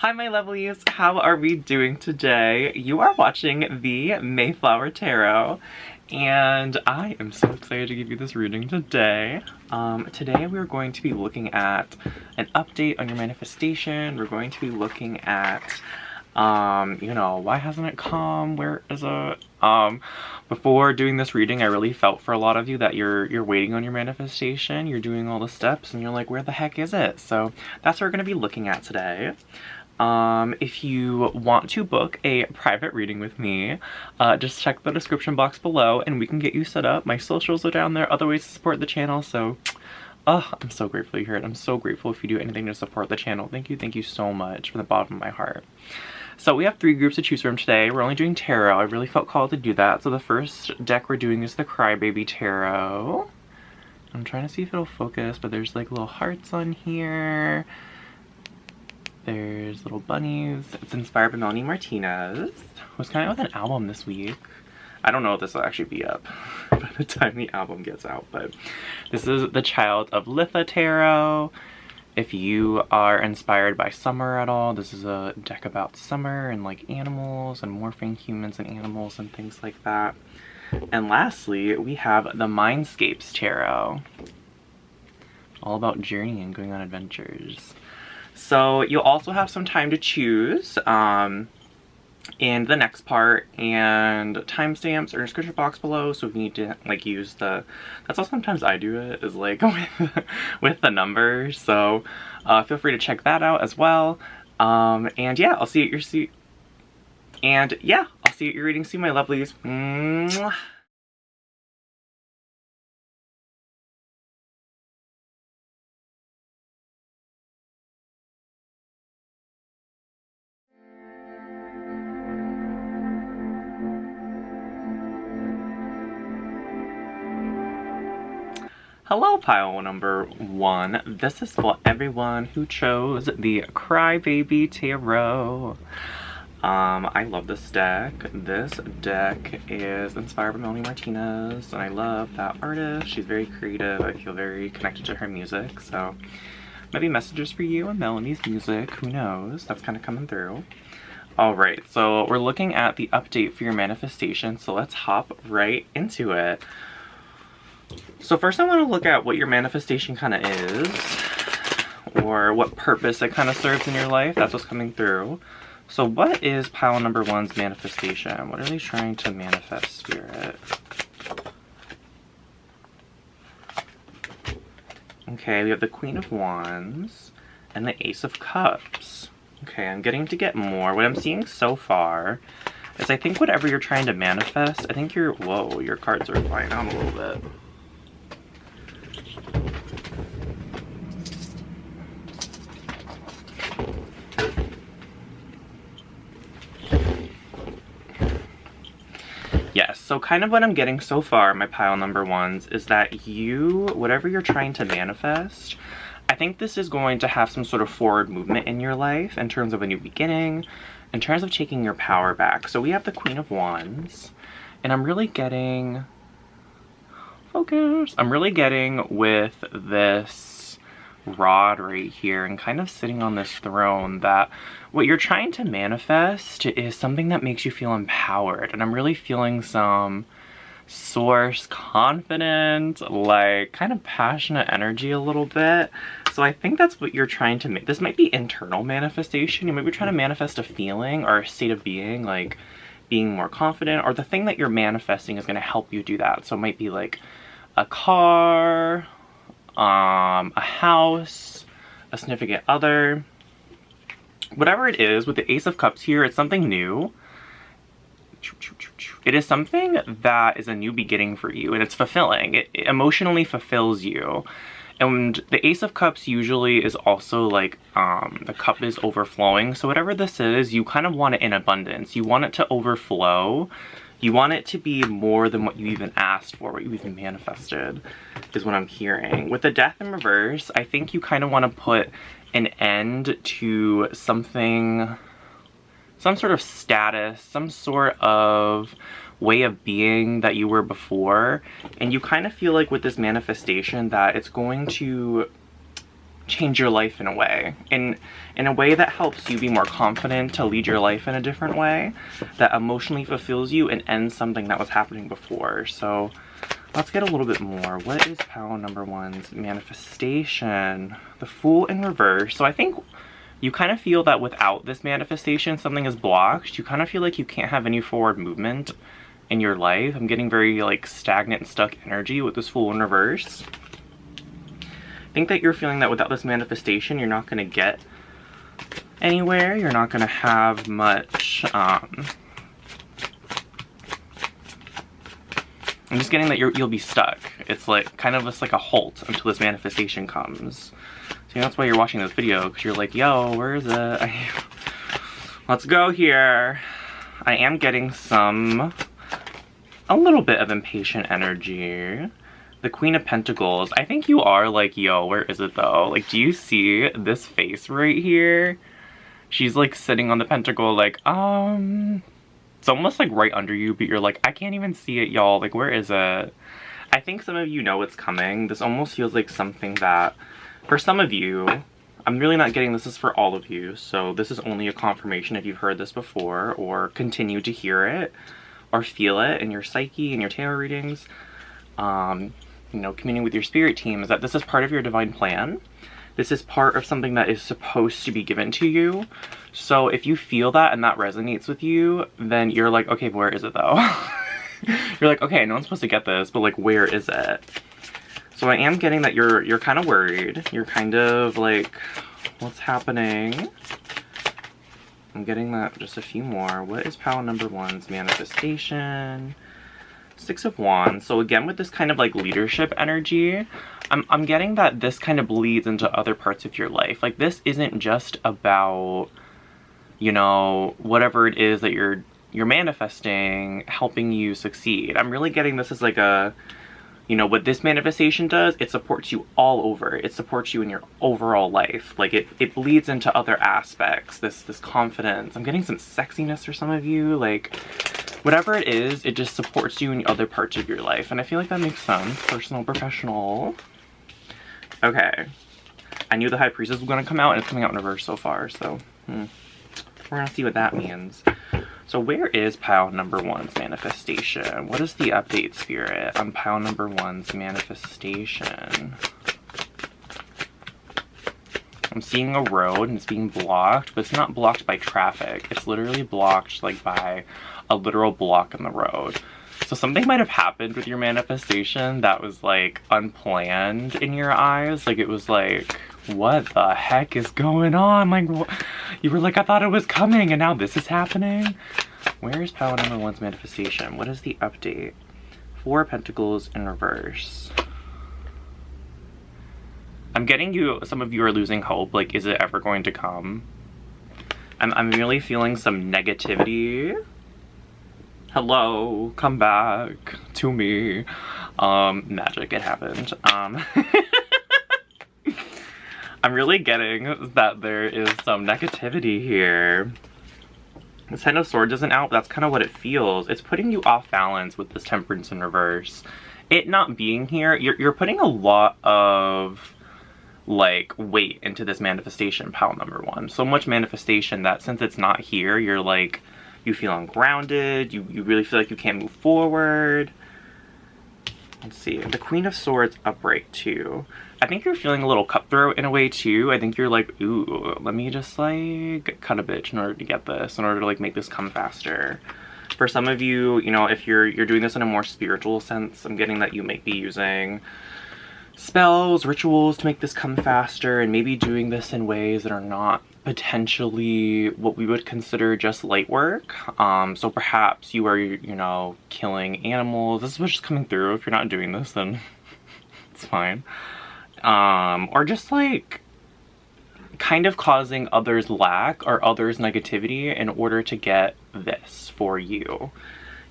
Hi my lovelies, how are we doing today? You are watching the Mayflower Tarot and I am so excited to give you this reading today. Today we're going to be looking at an update on your manifestation. We're going to be looking at you know, why hasn't it come? Where is it? Before doing this reading, I really felt for a lot of you that you're waiting on your manifestation. You're doing all the steps and you're like, where the heck is it? So that's what we're going to be looking at today. If you want to book a private reading with me, just check the description box below and we can get you set up. My socials are down there, other ways to support the channel, so I'm so grateful you're here. I'm so grateful if you do anything to support the channel. Thank you so much from the bottom of my heart. So we have 3 groups to choose from today. We're only doing tarot. I really felt called to do that. So the first deck we're doing is the Crybaby Tarot. I'm trying to see if it'll focus, but there's like little hearts on here. There's little bunnies. It's inspired by Melanie Martinez, who's coming out with an album this week. I don't know if this will actually be up by the time the album gets out, but this is the Child of Litha Tarot. If you are inspired by summer at all, this is a deck about summer and like animals and morphing humans and animals and things like that. And lastly, we have the Mindscapes Tarot. All about journeying, going on adventures. So you'll also have some time to choose in the next part, and timestamps are in the description box below. So if you need to like use the, that's how sometimes I do it, is like with the numbers. So feel free to check that out as well. And yeah, I'll see you at your seat. And yeah, I'll see you at your reading soon, my lovelies. Mwah. Hello, pile number 1. This is for everyone who chose the Crybaby Tarot. I love this deck. This deck is inspired by Melanie Martinez, and I love that artist. She's very creative. I feel very connected to her music, so maybe messages for you and Melanie's music. Who knows? That's kind of coming through. Alright, so we're looking at the update for your manifestation, so let's hop right into it. So first I want to look at what your manifestation kind of is, or what purpose it kind of serves in your life. That's what's coming through. So what is pile number 1's manifestation? What are they trying to manifest, Spirit? Okay, we have the Queen of Wands and the Ace of Cups. Okay, I'm getting to get more. What I'm seeing so far is I think whatever you're trying to manifest, I think you're, whoa, your cards are flying out a little bit. Yes, so kind of what I'm getting so far, my pile number 1s, is that you, whatever you're trying to manifest, I think this is going to have some sort of forward movement in your life in terms of a new beginning, in terms of taking your power back. So we have the Queen of Wands, and I'm really getting, focus, I'm really getting with this rod right here and kind of sitting on this throne that what you're trying to manifest is something that makes you feel empowered. And I'm really feeling some source confident, like kind of passionate energy a little bit. So I think that's what you're trying to make. This might be internal manifestation. You might be trying to manifest a feeling or a state of being, like being more confident, or the thing that you're manifesting is going to help you do that. So it might be like a car, a house, a significant other, whatever it is. With the Ace of Cups here, it's something new. It is something that is a new beginning for you, and it's fulfilling. It emotionally fulfills you. And the Ace of Cups usually is also like, the cup is overflowing. So whatever this is, you kind of want it in abundance. You want it to overflow. You want it to be more than what you even asked for, what you even manifested, is what I'm hearing. With the Death in reverse, I think you kind of want to put an end to something, some sort of status, some sort of way of being that you were before. And you kind of feel like with this manifestation that it's going to change your life in a way, in a way that helps you be more confident to lead your life in a different way, that emotionally fulfills you and ends something that was happening before. So let's get a little bit more. What is pile number one's manifestation? The Fool in reverse. So I think you kind of feel that without this manifestation, something is blocked. You kind of feel like you can't have any forward movement in your life. I'm getting very like stagnant and stuck energy with this Fool in reverse. I think that you're feeling that without this manifestation, you're not going to get anywhere. You're not going to have much, I'm just getting that you'll be stuck. It's like kind of just like a halt until this manifestation comes. So that's why you're watching this video, because you're like, yo, where is it? Let's go here. I am getting a little bit of impatient energy. The Queen of Pentacles. I think you are like, yo, where is it though? Like, do you see this face right here? She's like sitting on the pentacle like, it's almost like right under you, but you're like, I can't even see it, y'all. Like, where is it? I think some of you know it's coming. This almost feels like something that, for some of you, I'm really not getting this is for all of you. So this is only a confirmation if you've heard this before or continue to hear it or feel it in your psyche and your tarot readings. You know, communing with your spirit team, is that this is part of your divine plan. This is part of something that is supposed to be given to you. So if you feel that and that resonates with you, then you're like, okay, where is it though? You're like, okay, no one's supposed to get this, but like, where is it? So I am getting that you're kind of worried. You're kind of like, what's happening? I'm getting that just a few more. What is pile number one's manifestation? Six of Wands. So again, with this kind of like leadership energy, I'm getting that this kind of bleeds into other parts of your life. Like, this isn't just about, you know, whatever it is that you're manifesting helping you succeed. I'm really getting this as like a, you know, what this manifestation does, it supports you all over. It supports you in your overall life. Like, it bleeds into other aspects, this confidence. I'm getting some sexiness for some of you, like, whatever it is, it just supports you in other parts of your life. And I feel like that makes sense. Personal, professional. Okay. I knew the High Priestess was going to come out, and it's coming out in reverse so far. So, we're going to see what that means. So where is pile number one's manifestation? What is the update, Spirit, on pile number one's manifestation? I'm seeing a road and it's being blocked, but it's not blocked by traffic. It's literally blocked like by a literal block in the road. So something might have happened with your manifestation that was like unplanned in your eyes. Like, it was like, what the heck is going on? Like, you were like, I thought it was coming and now this is happening. Where is pile number one's manifestation? What is the update? Four of Pentacles in reverse. I'm getting you, some of you are losing hope. Like, is it ever going to come? I'm really feeling some negativity. Hello, come back to me. Magic, it happened. I'm really getting that there is some negativity here. This Ten of Swords isn't out, but that's kind of what it feels. It's putting you off balance with this Temperance in reverse. It not being here, you're putting a lot of like weight into this manifestation, pile number one. So much manifestation that since it's not here, you're like, you feel ungrounded, you really feel like you can't move forward. Let's see, the Queen of Swords upright too. I think you're feeling a little cutthroat in a way too. I think you're like, ooh, let me just like cut a bitch in order to get this, in order to like make this come faster. For some of you, you know, if you're doing this in a more spiritual sense, I'm getting that you might be using spells, rituals to make this come faster, and maybe doing this in ways that are not potentially what we would consider just light work. So perhaps you are, you know, killing animals. This is what's just coming through. If you're not doing this, then it's fine. Or just like kind of causing others lack or others negativity in order to get this for you.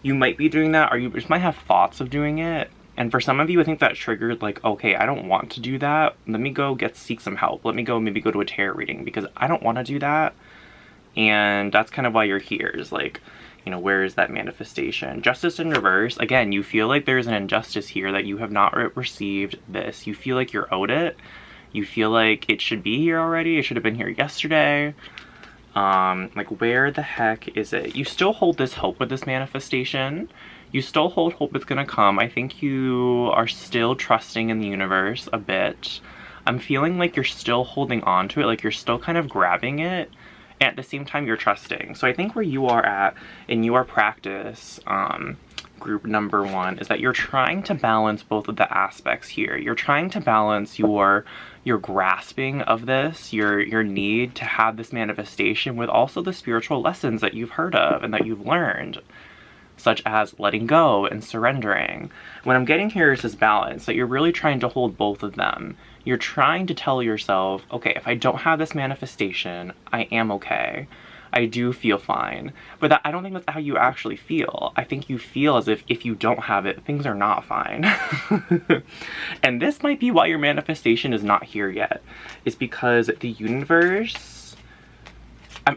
You might be doing that, or you just might have thoughts of doing it. And for some of you, I think that triggered like, okay, I don't want to do that. Let me go seek some help. Let me go maybe go to a tarot reading because I don't want to do that. And that's kind of why you're here, is like, you know, where is that manifestation? Justice in reverse. Again, you feel like there's an injustice here, that you have not received this. You feel like you're owed it. You feel like it should be here already. It should have been here yesterday. Like, where the heck is it? You still hold this hope with this manifestation. You still hold hope it's gonna come. I think you are still trusting in the universe a bit. I'm feeling like you're still holding on to it, like you're still kind of grabbing it. And at the same time, you're trusting. So I think where you are at in your practice, group number 1, is that you're trying to balance both of the aspects here. You're trying to balance your grasping of this, your need to have this manifestation, with also the spiritual lessons that you've heard of and that you've learned, such as letting go and surrendering. What I'm getting here is this balance, that you're really trying to hold both of them. You're trying to tell yourself, okay, if I don't have this manifestation, I am okay. I do feel fine. But I don't think that's how you actually feel. I think you feel as if you don't have it, things are not fine. And this might be why your manifestation is not here yet. It's because the universe,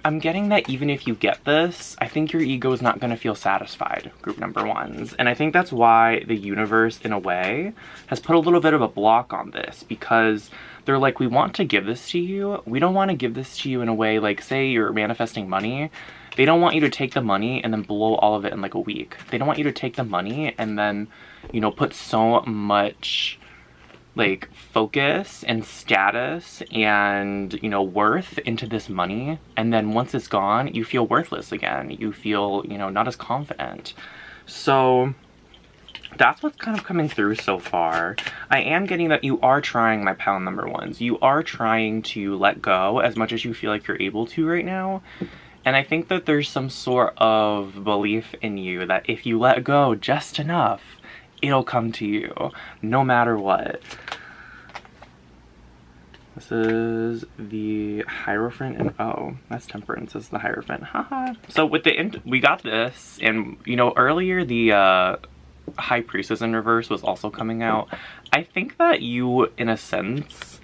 I'm getting that even if you get this, I think your ego is not going to feel satisfied, group number 1s. And I think that's why the universe, in a way, has put a little bit of a block on this, because they're like, we want to give this to you. We don't want to give this to you in a way, like, say you're manifesting money. They don't want you to take the money and then blow all of it in like a week. They don't want you to take the money and then, you know, put so much like focus and status and, you know, worth into this money, and then once it's gone, you feel worthless again. You feel, you know, not as confident. So that's what's kind of coming through so far. I am getting that you are trying, my pound number 1s. You are trying to let go as much as you feel like you're able to right now. And I think that there's some sort of belief in you that if you let go just enough, it'll come to you, no matter what. This is the Hierophant, and oh, that's Temperance is the Hierophant, haha. So with we got this, and you know, earlier the High Priestess in reverse was also coming out. I think that you, in a sense,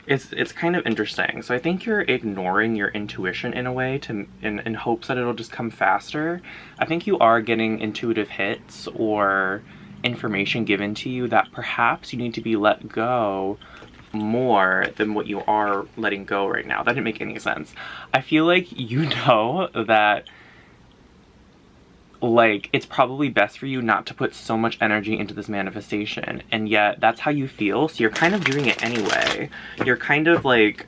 it's kind of interesting. So I think you're ignoring your intuition in a way in hopes that it'll just come faster. I think you are getting intuitive hits or information given to you that perhaps you need to be let go more than what you are letting go right now. That didn't make any sense. I feel like you know that, like, it's probably best for you not to put so much energy into this manifestation, and yet that's how you feel, so you're kind of doing it anyway. You're kind of like,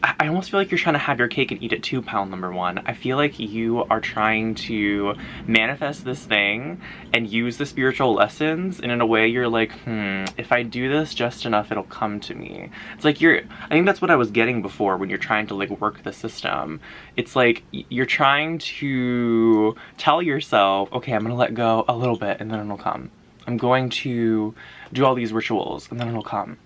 I almost feel like you're trying to have your cake and eat it too, pound number 1. I feel like you are trying to manifest this thing and use the spiritual lessons, and in a way you're like, if I do this just enough, it'll come to me. It's like I think that's what I was getting before when you're trying to like work the system. It's like you're trying to tell yourself, okay, I'm gonna let go a little bit and then it'll come. I'm going to do all these rituals and then it'll come.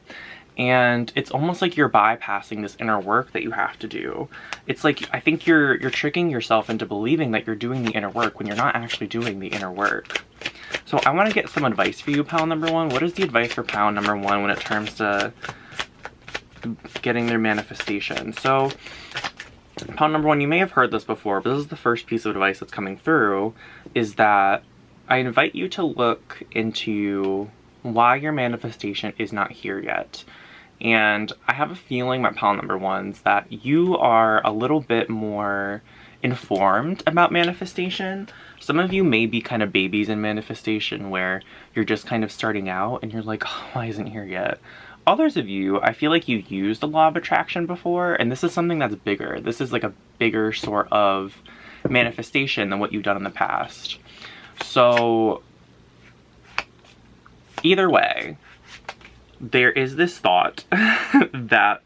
And it's almost like you're bypassing this inner work that you have to do. It's like, I think you're tricking yourself into believing that you're doing the inner work when you're not actually doing the inner work. So I want to get some advice for you, pound number 1. What is the advice for pound number 1 when it comes to getting their manifestation? So pound number 1, you may have heard this before, but this is the first piece of advice that's coming through, is that I invite you to look into why your manifestation is not here yet. And I have a feeling, my pound number 1s, that you are a little bit more informed about manifestation. Some of you may be kind of babies in manifestation, where you're just kind of starting out and you're like, oh, why isn't it here yet? Others of you, I feel like you used the law of attraction before, and this is something that's bigger. This is like a bigger sort of manifestation than what you've done in the past. So either way, there is this thought that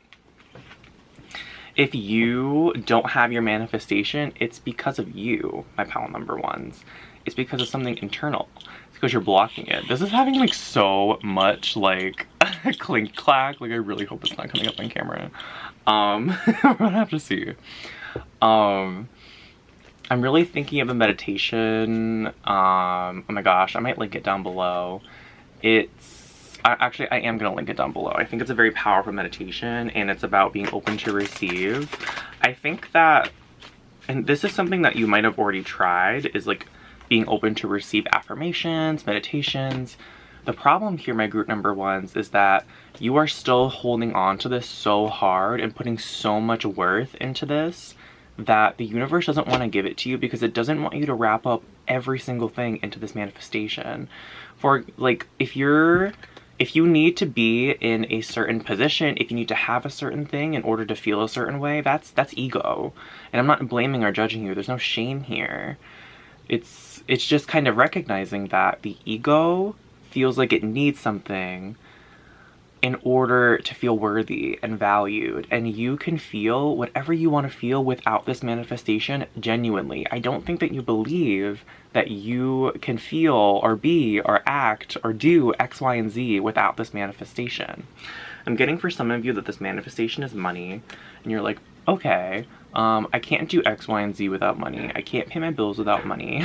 if you don't have your manifestation, it's because of you, my pound number 1s. It's because of something internal. It's because you're blocking it. This is having like so much like clink clack. Like, I really hope it's not coming up on camera. We're gonna have to see. I'm really thinking of a meditation. Oh my gosh, I might link it down below. Actually, I am going to link it down below. I think it's a very powerful meditation, and it's about being open to receive. I think that, and this is something that you might have already tried, is like being open to receive affirmations, meditations. The problem here, my group number ones, is that you are still holding on to this so hard and putting so much worth into this that the universe doesn't want to give it to you because it doesn't want you to wrap up every single thing into this manifestation. For like, if you need to be in a certain position, if you need to have a certain thing in order to feel a certain way, that's ego. And I'm not blaming or judging you. There's no shame here. It's just kind of recognizing that the ego feels like it needs something in order to feel worthy and valued, and you can feel whatever you want to feel without this manifestation genuinely. I don't think that you believe that you can feel or be or act or do X, Y, and Z without this manifestation. I'm getting for some of you that this manifestation is money, and you're like, okay, I can't do X, Y, and Z without money. I can't pay my bills without money.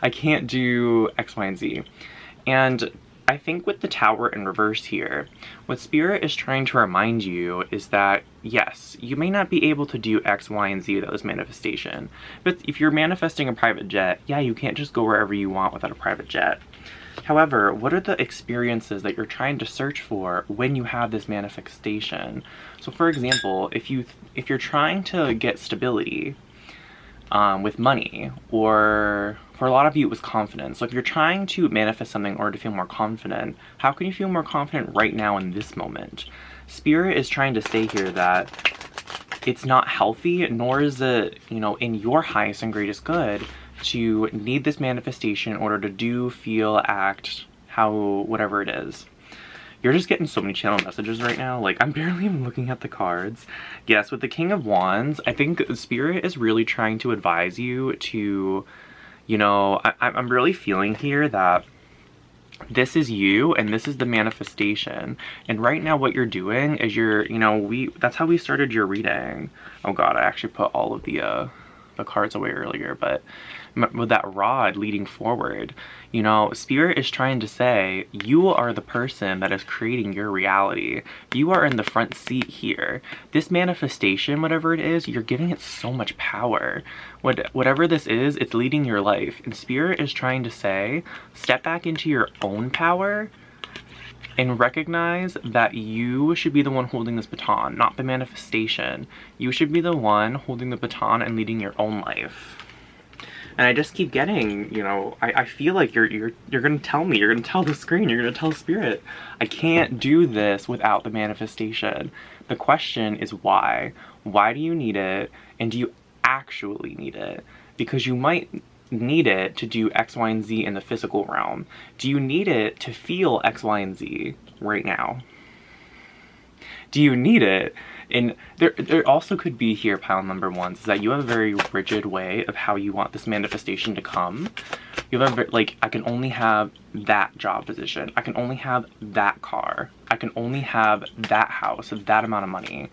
I can't do X, Y, and Z. And I think with the Tower in reverse here, what Spirit is trying to remind you is that, yes, you may not be able to do X, Y, and Z without this manifestation. But if you're manifesting a private jet, yeah, you can't just go wherever you want without a private jet. However, what are the experiences that you're trying to search for when you have this manifestation? So for example, if you're trying to get stability with money, or for a lot of you it was confidence. So if you're trying to manifest something in order to feel more confident, how can you feel more confident right now in this moment? Spirit is trying to say here that it's not healthy, nor is it, you know, in your highest and greatest good to need this manifestation in order to do, feel, act, how, whatever it is. You're just getting so many channel messages right now. Like, I'm barely even looking at the cards. Yes, with the King of Wands, I think Spirit is really trying to advise you to, you know, I'm really feeling here that this is you and this is the manifestation. And right now what you're doing is that's how we started your reading. Oh God, I actually put all of the cards away earlier, but with that rod leading forward, you know, Spirit is trying to say you are the person that is creating your reality. You are in the front seat here. This manifestation, whatever it is, you're giving it so much power. Whatever this is, it's leading your life. And Spirit is trying to say, step back into your own power and recognize that you should be the one holding this baton, not the manifestation. You should be the one holding the baton and leading your own life. And I just keep getting, you know, I feel like you're gonna tell me, you're gonna tell the screen, you're gonna tell Spirit, I can't do this without the manifestation. The question is why? Why do you need it? And do you actually need it? Because you might need it to do X, Y, and Z in the physical realm. Do you need it to feel X, Y, and Z right now? Do you need it? And there also could be here, pile number ones, is that you have a very rigid way of how you want this manifestation to come. You have like, I can only have that job position. I can only have that car. I can only have that house, that amount of money.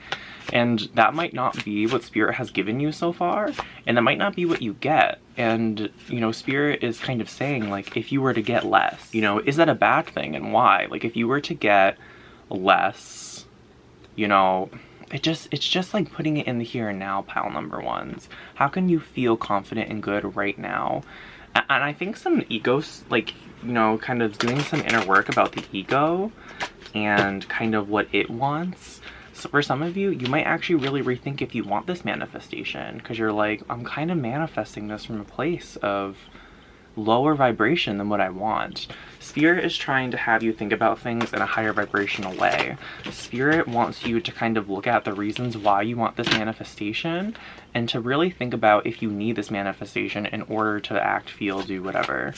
And that might not be what Spirit has given you so far, and that might not be what you get. And, you know, Spirit is kind of saying, like, if you were to get less, you know, is that a bad thing, and why? Like, if you were to get less, you know, it's just like putting it in the here and now, pile number ones. How can you feel confident and good right now? And I think some egos, like, you know, kind of doing some inner work about the ego and kind of what it wants. So for some of you, you might actually really rethink if you want this manifestation, because you're like, I'm kind of manifesting this from a place of lower vibration than what I want. Spirit is trying to have you think about things in a higher vibrational way. Spirit wants you to kind of look at the reasons why you want this manifestation and to really think about if you need this manifestation in order to act, feel, do whatever.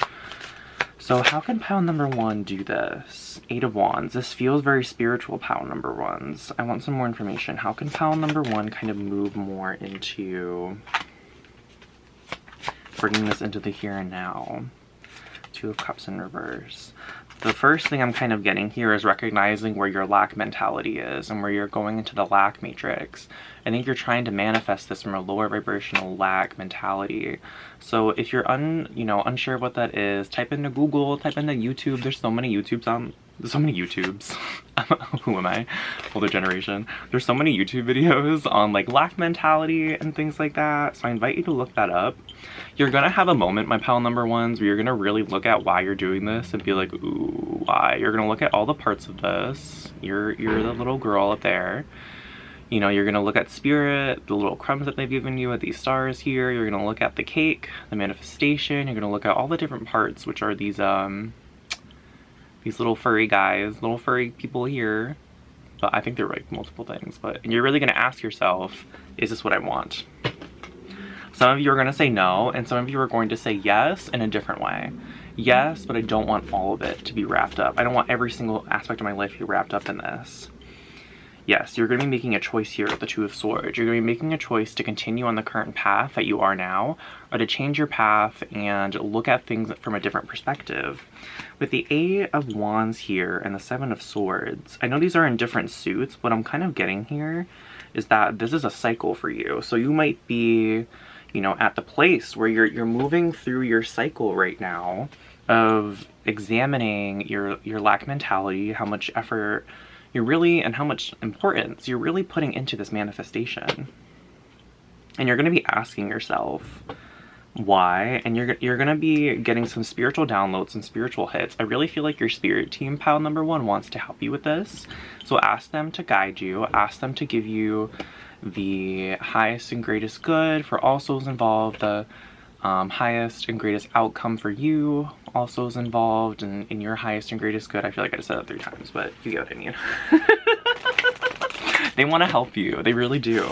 So how can pile number one do this? 8 of Wands. This feels very spiritual, pile number ones. I want some more information. How can pile number one kind of move more into bringing this into the here and now? 2 of Cups in reverse. The first thing I'm kind of getting here is recognizing where your lack mentality is and where you're going into the lack matrix I think you're trying to manifest this from a lower vibrational lack mentality. So if you're unsure what that is, type into Google, type into YouTube. There's so many YouTubes. Who am I? Older generation. There's so many YouTube videos on like lack mentality and things like that. So I invite you to look that up. You're gonna have a moment, my pile number ones, where you're gonna really look at why you're doing this and be like, ooh, why? You're gonna look at all the parts of this. You're the little girl up there. You know, you're gonna look at spirit, the little crumbs that they've given you with these stars here. You're gonna look at the cake, the manifestation. You're gonna look at all the different parts, which are these little furry guys, little furry people here. But I think they're like multiple things. And you're really gonna ask yourself, is this what I want? Some of you are gonna say no, and some of you are going to say yes in a different way. Yes, but I don't want all of it to be wrapped up. I don't want every single aspect of my life to be wrapped up in this. Yes, you're going to be making a choice here with the Two of Swords. You're going to be making a choice to continue on the current path that you are now, or to change your path and look at things from a different perspective. With the Eight of Wands here and the Seven of Swords, I know these are in different suits. What I'm kind of getting here is that this is a cycle for you. So you might be, you know, at the place where you're moving through your cycle right now of examining your lack mentality, how much effort you're really, and how much importance you're really putting into this manifestation. And you're going to be asking yourself why, and you're going to be getting some spiritual downloads and spiritual hits. I really feel like your spirit team, pile number one, wants to help you with this. So ask them to guide you, ask them to give you the highest and greatest good for all souls involved, the highest and greatest outcome for you, all souls involved, and in your highest and greatest good. I feel like I just said that 3 times, but you get what I mean. They want to help you. They really do.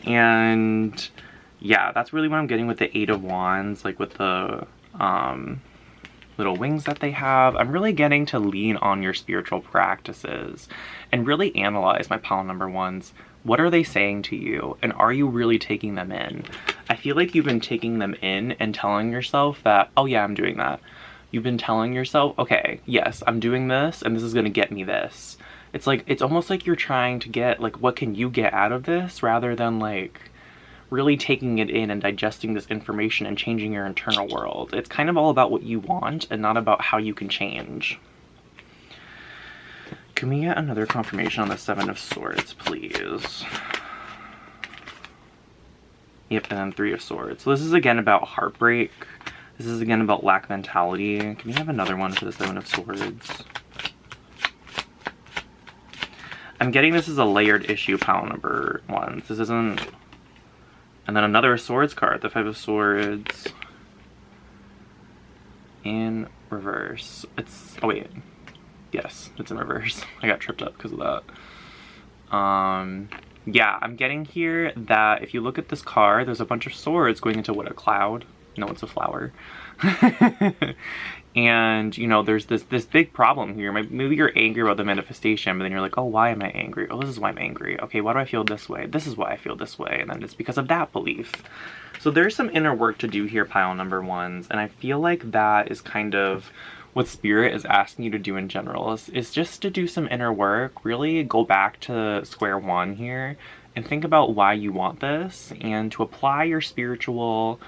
And yeah, that's really what I'm getting with the Eight of Wands, like with the little wings that they have. I'm really getting to lean on your spiritual practices and really analyze, my pile number ones. What are they saying to you, and are you really taking them in? I feel like you've been taking them in and telling yourself that, oh yeah, I'm doing that. You've been telling yourself, okay, yes, I'm doing this, and this is gonna get me this. It's like, it's almost like you're trying to get, like, what can you get out of this, rather than like really taking it in and digesting this information and changing your internal world. It's kind of all about what you want and not about how you can change. Can we get another confirmation on the Seven of Swords, please? Yep, and then Three of Swords. So this is again about heartbreak. This is again about lack mentality. Can we have another one for the Seven of Swords? I'm getting this as a layered issue, pile number ones. This isn't... And then another Swords card, the Five of Swords. In reverse. It's... Oh wait. Yes, it's in reverse. I got tripped up because of that. Yeah, I'm getting here that if you look at this card, there's a bunch of swords going into what, a cloud? No, it's a flower. And, you know, there's this big problem here. Maybe you're angry about the manifestation, but then you're like, oh, why am I angry? Oh, this is why I'm angry. Okay, why do I feel this way? This is why I feel this way. And then it's because of that belief. So there's some inner work to do here, pile number ones. And I feel like that is kind of what Spirit is asking you to do in general, is just to do some inner work, really go back to square one here and think about why you want this, and to apply your spiritual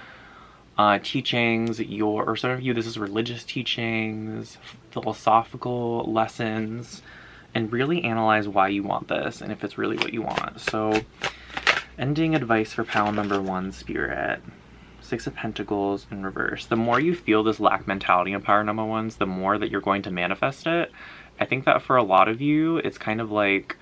teachings, or some of you, this is religious teachings, philosophical lessons, and really analyze why you want this and if it's really what you want. So, ending advice for pile number one, Spirit. Six of Pentacles in reverse. The more you feel this lack mentality in pile number ones, the more that you're going to manifest it. I think that for a lot of you, it's kind of like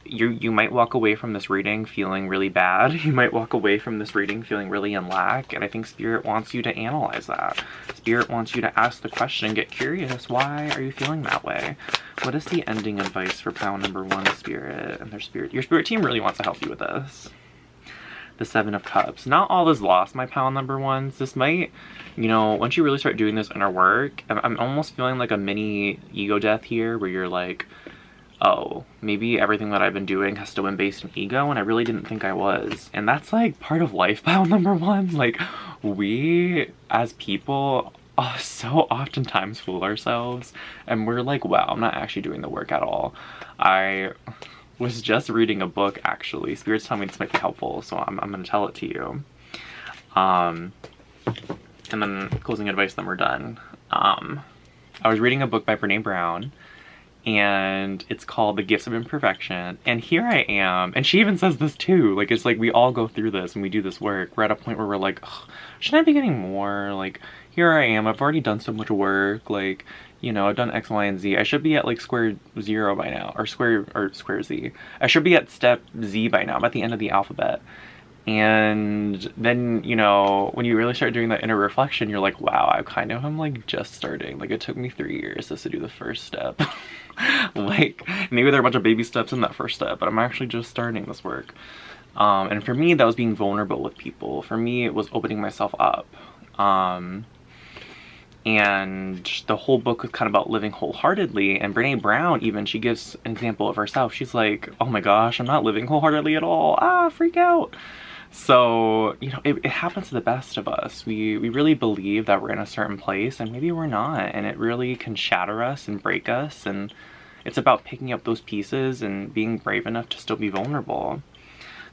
you might walk away from this reading feeling really bad. You might walk away from this reading feeling really in lack, and I think Spirit wants you to analyze that. Spirit wants you to ask the question, get curious, why are you feeling that way? What is the ending advice for pile number one, Spirit, and their Spirit? Your Spirit team really wants to help you with this. The Seven of Cups. Not all is lost, my pile number ones. This might, you know, once you really start doing this inner work, I'm almost feeling like a mini ego death here, where you're like, oh, maybe everything that I've been doing has still been based in ego, and I really didn't think I was. And that's like part of life, pile number one. Like, we as people so oftentimes fool ourselves, and we're like, wow, I'm not actually doing the work at all. was just reading a book, actually. Spirits tell me this might be helpful, so I'm gonna tell it to you. And then closing advice, then we're done. I was reading a book by Brené Brown, and it's called The Gifts of Imperfection. And here I am, and she even says this too, like, it's like we all go through this and we do this work. We're at a point where we're like, shouldn't I be getting more? Like, here I am, I've already done so much work, like, you know, I've done X, Y, and Z. I should be at like square zero by now, or square Z. I should be at step Z by now. I'm at the end of the alphabet. And then, you know, when you really start doing that inner reflection, you're like, wow, I kind of am like just starting. Like, it took me 3 years just to do the first step. Like, maybe there are a bunch of baby steps in that first step, but I'm actually just starting this work. And for me, that was being vulnerable with people. For me, it was opening myself up. And the whole book was kind of about living wholeheartedly. And Brené Brown, even, she gives an example of herself. She's like, oh my gosh, I'm not living wholeheartedly at all. Ah, freak out. So, you know, it happens to the best of us. We really believe that we're in a certain place, and maybe we're not. And it really can shatter us and break us. And it's about picking up those pieces and being brave enough to still be vulnerable.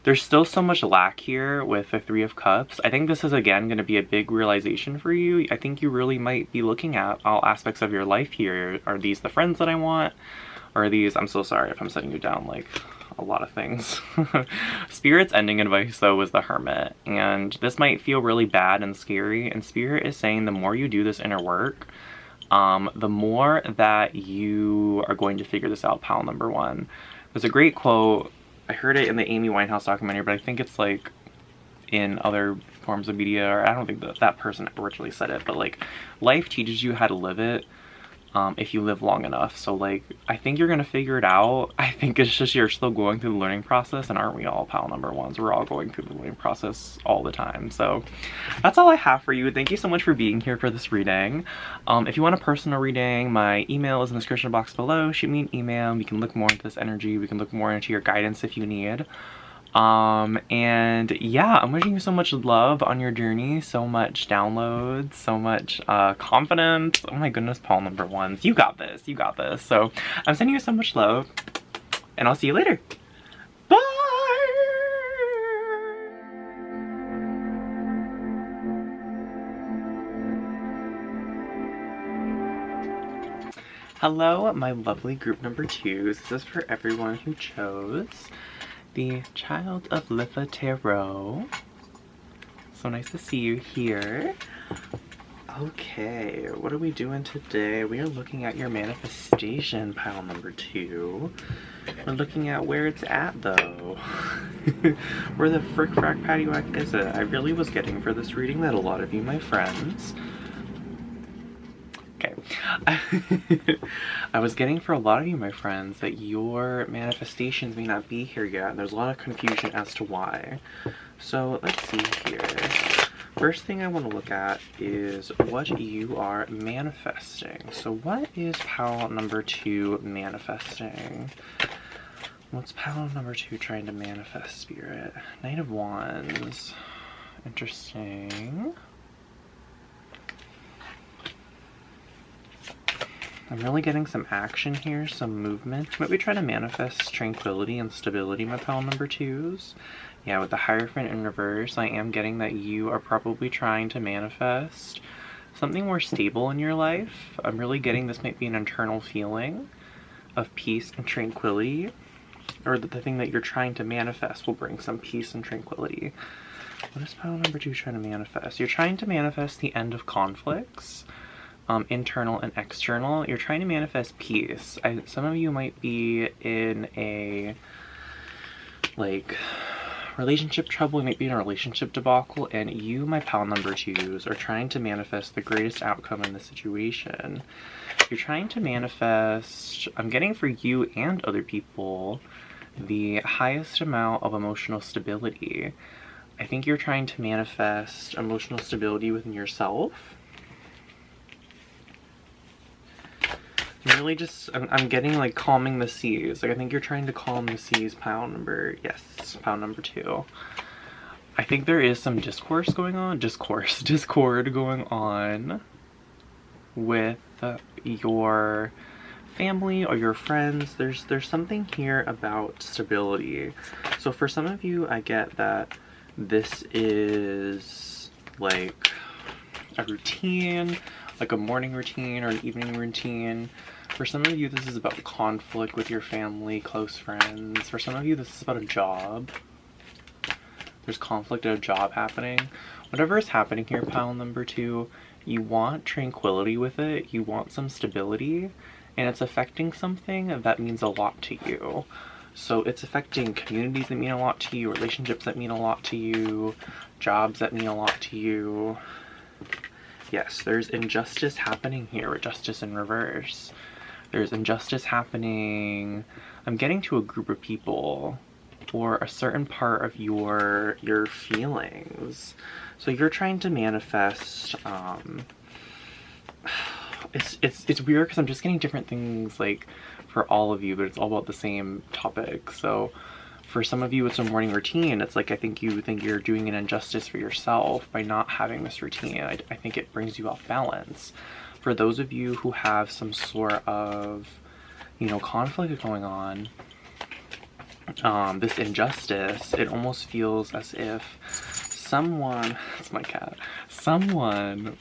There's still so much lack here with the Three of Cups. I think this is, again, going to be a big realization for you. I think you really might be looking at all aspects of your life here. Are these the friends that I want? Or are these, I'm so sorry if I'm setting you down, like, a lot of things. Spirit's ending advice, though, was the Hermit. And this might feel really bad and scary. And Spirit is saying the more you do this inner work, the more that you are going to figure this out, pal number one. There's a great quote. I heard it in the Amy Winehouse documentary, but I think it's like in other forms of media, or I don't think that person originally said it, but like, life teaches you how to live it if you live long enough. So like, I think you're gonna figure it out. I think it's just you're still going through the learning process, and aren't we all, pal number ones? We're all going through the learning process all the time. So that's all I have for you. Thank you so much for being here for this reading. If you want a personal reading, my email is in the description box below. Shoot me an email. We can look more into this energy. We can look more into your guidance if you need. And yeah, I'm wishing you so much love on your journey, so much downloads, so much confidence. Oh my goodness, Paul number ones, you got this, you got this. So I'm sending you so much love, and I'll see you later. Bye. Hello, my lovely group number twos. This is for everyone who chose the Child of Litha Tarot. So nice to see you here. Okay, what are we doing today? We are looking at your manifestation, pile number two. We're looking at where it's at, though. Where the frick frack paddywhack is it? I really was getting for this reading that a lot of you, my friends, okay. I was getting for a lot of you, my friends, that your manifestations may not be here yet. There's a lot of confusion as to why. So let's see here. First thing I want to look at is what you are manifesting. So what is pile number two manifesting? What's pile number two trying to manifest, Spirit? Knight of Wands. Interesting. I'm really getting some action here, some movement. Might we try to manifest tranquility and stability, my pile number twos? Yeah, with the Hierophant in reverse, I am getting that you are probably trying to manifest something more stable in your life. I'm really getting this might be an internal feeling of peace and tranquility, or that the thing that you're trying to manifest will bring some peace and tranquility. What is pile number two trying to manifest? You're trying to manifest the end of conflicts. Internal and external. You're trying to manifest peace. Some of you might be in a like relationship trouble, you might be in a relationship debacle, and you, my pal number twos, are trying to manifest the greatest outcome in the situation. You're trying to manifest, I'm getting for you and other people, the highest amount of emotional stability. I think you're trying to manifest emotional stability within yourself. Really just, I'm getting like calming the seas. Like I think you're trying to calm the seas, pile number, yes, pile number two. I think there is some discord going on with your family or your friends, there's something here about stability. So for some of you, I get that this is like a routine, like a morning routine or an evening routine. For some of you, this is about conflict with your family, close friends. For some of you, this is about a job. There's conflict at a job happening. Whatever is happening here, pile number 2, you want tranquility with it. You want some stability, and it's affecting something that means a lot to you. So it's affecting communities that mean a lot to you, relationships that mean a lot to you, jobs that mean a lot to you. Yes, there's injustice happening here with justice in reverse. There's injustice happening. I'm getting to a group of people or a certain part of your feelings. So you're trying to manifest, it's weird because I'm just getting different things like for all of you, but it's all about the same topic. So for some of you, it's a morning routine. It's like, I think you think you're doing an injustice for yourself by not having this routine. I think it brings you off balance. For those of you who have some sort of, you know, conflict going on, this injustice, it almost feels as if someone, that's my cat, someone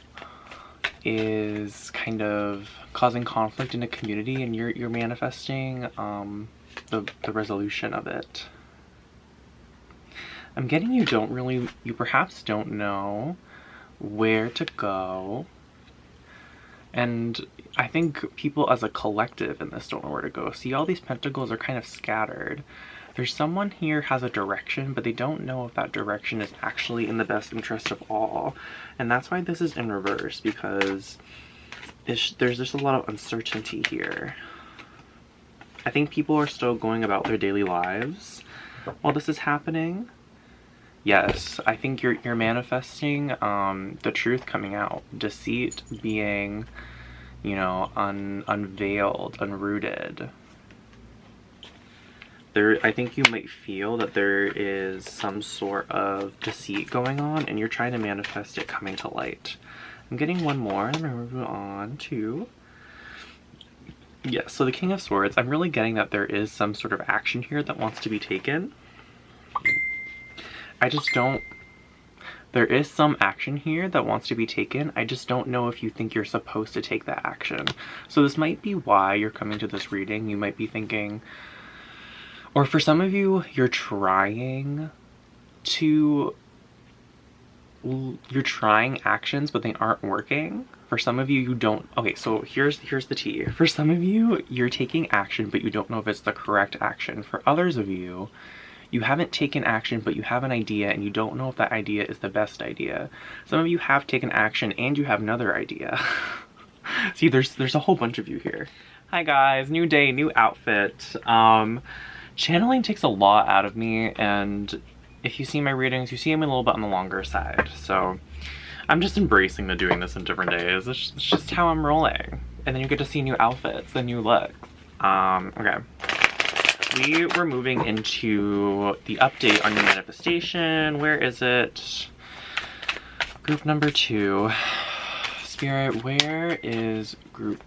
is kind of causing conflict in a community, and you're manifesting the resolution of it. I'm getting you perhaps don't know where to go. And I think people as a collective in this don't know where to go. See, all these pentacles are kind of scattered. There's someone here has a direction, but they don't know if that direction is actually in the best interest of all. And that's why this is in reverse, because there's just a lot of uncertainty here. I think people are still going about their daily lives while this is happening. Yes, I think you're manifesting the truth coming out, deceit being, you know, unveiled, unrooted. I think you might feel that there is some sort of deceit going on, and you're trying to manifest it coming to light. I'm getting one more, and I'm going to move on to... Yes, so the King of Swords, I'm really getting that there is some sort of action here that wants to be taken. I just don't... There is some action here that wants to be taken. I just don't know if you think you're supposed to take that action. So this might be why you're coming to this reading. You might be thinking... Or for some of you, you're trying actions, but they aren't working. For some of you, you don't... Okay, so here's the tea. For some of you, you're taking action, but you don't know if it's the correct action. For others of you, you haven't taken action, but you have an idea, and you don't know if that idea is the best idea. Some of you have taken action, and you have another idea. See, there's a whole bunch of you here. Hi guys, new day, new outfit. Channeling takes a lot out of me, and if you see my readings, you see I'm a little bit on the longer side. So I'm just embracing the doing this in different days. It's just how I'm rolling. And then you get to see new outfits, the new look. Okay. We were moving into the update on your manifestation. Where is it? Group number 2. Spirit, where is group...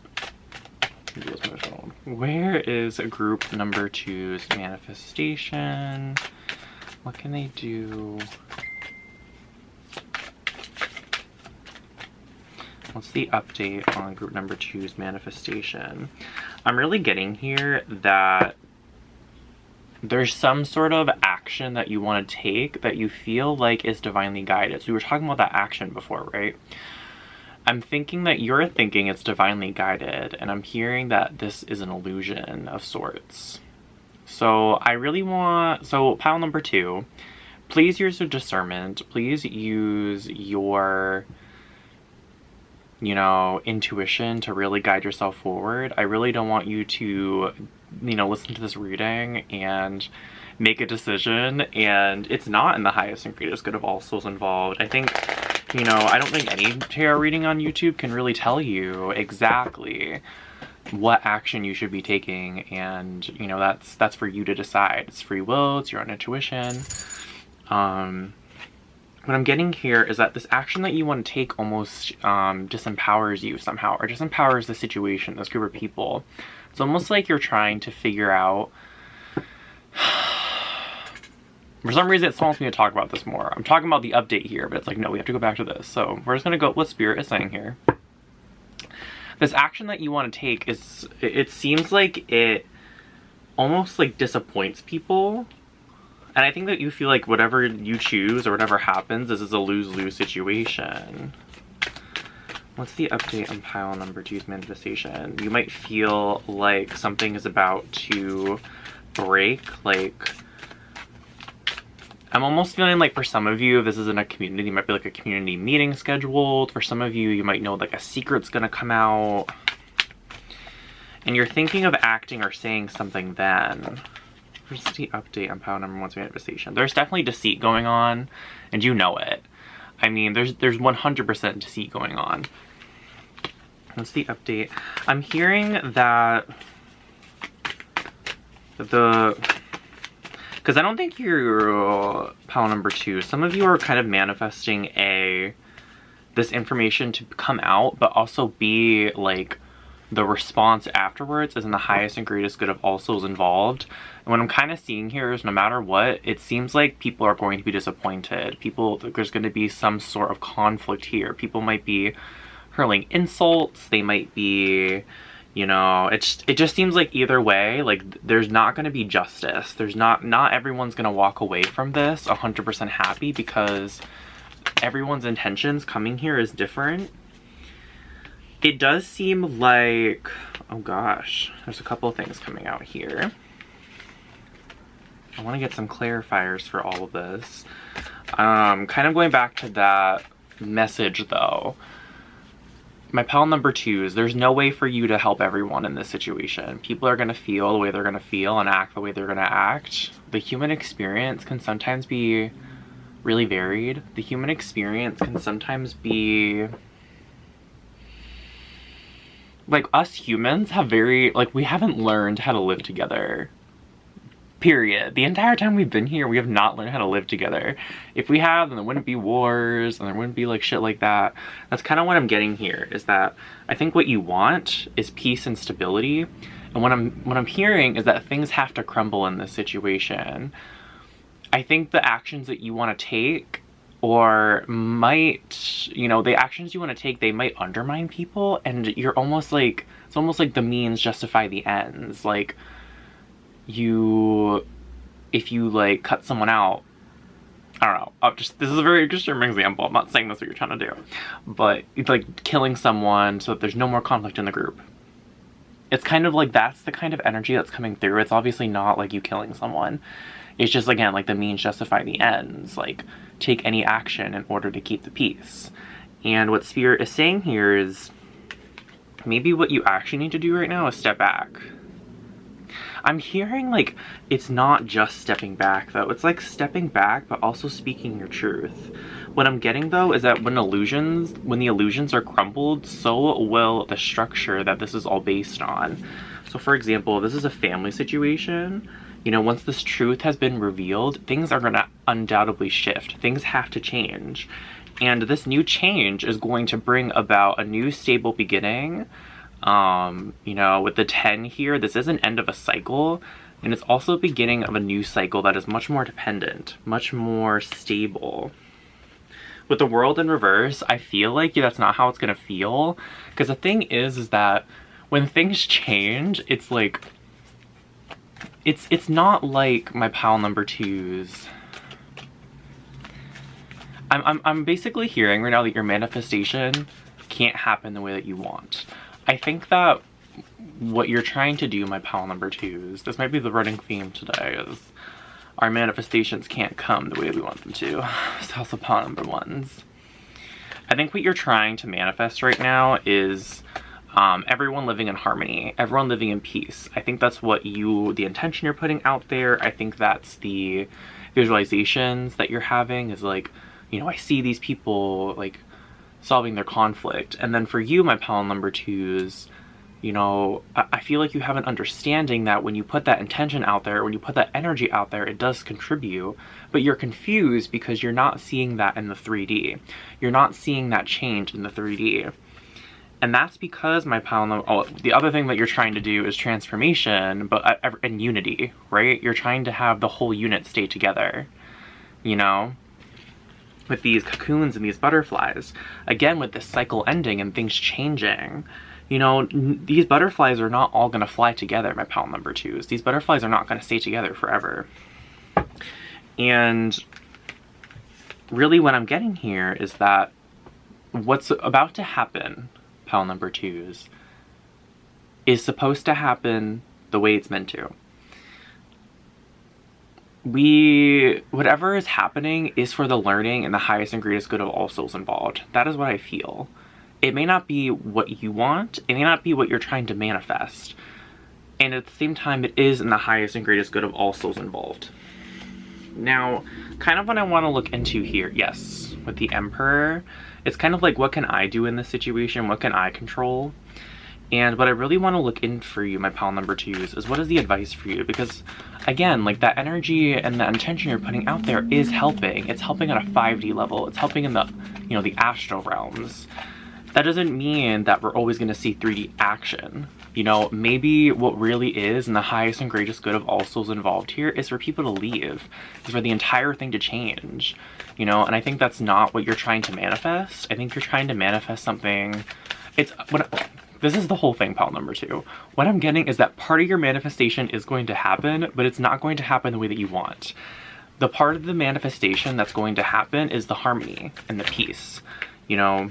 Where is group number 2's manifestation? What can they do? What's the update on group number 2's manifestation? I'm really getting here that there's some sort of action that you want to take that you feel like is divinely guided. So we were talking about that action before, right? I'm thinking that you're thinking it's divinely guided, and I'm hearing that this is an illusion of sorts. So I really want... So pile number 2, please use your discernment. Please use your, you know, intuition to really guide yourself forward. I really don't want you to, you know, listen to this reading and make a decision, and it's not in the highest and greatest good of all souls involved. I think... You know, I don't think any tarot reading on YouTube can really tell you exactly what action you should be taking, and, you know, that's for you to decide. It's free will, it's your own intuition. What I'm getting here is that this action that you want to take almost disempowers you somehow, or disempowers the situation, this group of people. It's almost like you're trying to figure out. For some reason, it wants me to talk about this more. I'm talking about the update here, but it's like, no, we have to go back to this. So we're just gonna go with what Spirit is saying here. This action that you want to take is, it seems like it almost like disappoints people. And I think that you feel like whatever you choose or whatever happens, this is a lose-lose situation. What's the update on pile number 2's manifestation? You might feel like something is about to break, like, I'm almost feeling like for some of you, if this isn't a community, it might be like a community meeting scheduled. For some of you, you might know like a secret's gonna come out. And you're thinking of acting or saying something then. Where's the update on pile number 1's manifestation? There's definitely deceit going on, and you know it. I mean, there's 100% deceit going on. What's the update? I'm hearing that because I don't think you're pile number 2. Some of you are kind of manifesting this information to come out, but also be like the response afterwards is in the highest and greatest good of all souls involved. And what I'm kind of seeing here is no matter what, it seems like people are going to be disappointed. There's going to be some sort of conflict here. People might be hurling insults. They might be, you know, it just seems like either way, like there's not going to be justice. There's not everyone's going to walk away from this 100% happy because everyone's intentions coming here is different. It does seem like, oh gosh, there's a couple of things coming out here. I want to get some clarifiers for all of this. Kind of going back to that message though. My pile number 2s, there's no way for you to help everyone in this situation. People are going to feel the way they're going to feel and act the way they're going to act. The human experience can sometimes be really varied. The human experience can sometimes be... like, us humans have we haven't learned how to live together. Period. The entire time we've been here, we have not learned how to live together. If we have, then there wouldn't be wars, and there wouldn't be like shit like that. That's kind of what I'm getting here, is that I think what you want is peace and stability. And what I'm hearing is that things have to crumble in this situation. I think the actions that you want to take, or might, you know, the actions you want to take, they might undermine people, and you're almost like, it's almost like the means justify the ends. Like, if you like cut someone out, I don't know, this is a very extreme example, I'm not saying that's what you're trying to do, but it's like killing someone so that there's no more conflict in the group. It's kind of like that's the kind of energy that's coming through. It's obviously not like you killing someone. It's just, again, like the means justify the ends. Like, take any action in order to keep the peace. And what Spirit is saying here is maybe what you actually need to do right now is step back. I'm hearing like it's not just stepping back though. It's like stepping back but also speaking your truth. What I'm getting though is that when the illusions are crumbled, so will the structure that this is all based on. So for example, this is a family situation. You know, once this truth has been revealed, things are gonna undoubtedly shift. Things have to change. And this new change is going to bring about a new stable beginning. You know, with the 10 here, this is an end of a cycle, and it's also the beginning of a new cycle that is much more dependent, much more stable. With the World in reverse, I feel like that's not how it's gonna feel, because the thing is that when things change, it's like, it's not like my pile number 2s. I'm basically hearing right now that your manifestation can't happen the way that you want. I think that what you're trying to do, my pile number 2s, this might be the running theme today, is our manifestations can't come the way we want them to. It's also pile number 1s. I think what you're trying to manifest right now is everyone living in harmony, everyone living in peace. I think that's what the intention you're putting out there. I think that's the visualizations that you're having, is like, you know, I see these people like solving their conflict. And then for you, my pile number 2s, you know, I feel like you have an understanding that when you put that intention out there, when you put that energy out there, it does contribute, but you're confused because you're not seeing that in the 3D. You're not seeing that change in the 3D. And that's because my pile number, oh, the other thing that you're trying to do is transformation, but in unity, right? You're trying to have the whole unit stay together, you know? With these cocoons and these butterflies. Again, with this cycle ending and things changing, you know, these butterflies are not all gonna fly together, my pile number 2s. These butterflies are not gonna stay together forever. And really what I'm getting here is that what's about to happen, pile number 2s, is supposed to happen the way it's meant to. Whatever is happening is for the learning and the highest and greatest good of all souls involved. That is what I feel. It may not be what you want, it may not be what you're trying to manifest. And at the same time, it is in the highest and greatest good of all souls involved. Now, kind of what I want to look into here, yes, with the Emperor, it's kind of like, what can I do in this situation? What can I control? And what I really want to look in for you, my pile number 2s, is what is the advice for you? Because, again, like, that energy and the intention you're putting out there is helping. It's helping on a 5D level. It's helping in the, you know, the astral realms. That doesn't mean that we're always going to see 3D action. You know, maybe what really is in the highest and greatest good of all souls involved here is for people to leave, is for the entire thing to change, you know, and I think that's not what you're trying to manifest. I think you're trying to manifest something, this is the whole thing, pile number 2. What I'm getting is that part of your manifestation is going to happen, but it's not going to happen the way that you want. The part of the manifestation that's going to happen is the harmony and the peace, you know.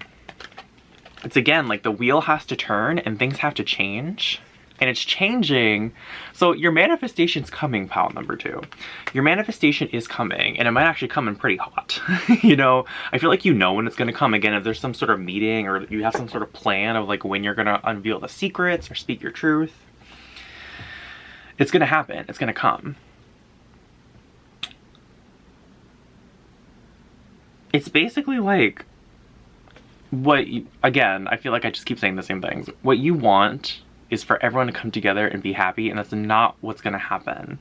It's again, like, the wheel has to turn and things have to change, and it's changing. So your manifestation's coming, pile number 2. Your manifestation is coming, and it might actually come in pretty hot. You know, I feel like you know when it's going to come. Again, if there's some sort of meeting or you have some sort of plan of like when you're going to unveil the secrets or speak your truth, it's going to happen. It's going to come. It's basically like, again, I feel like I just keep saying the same things. What you want is for everyone to come together and be happy, and that's not what's going to happen.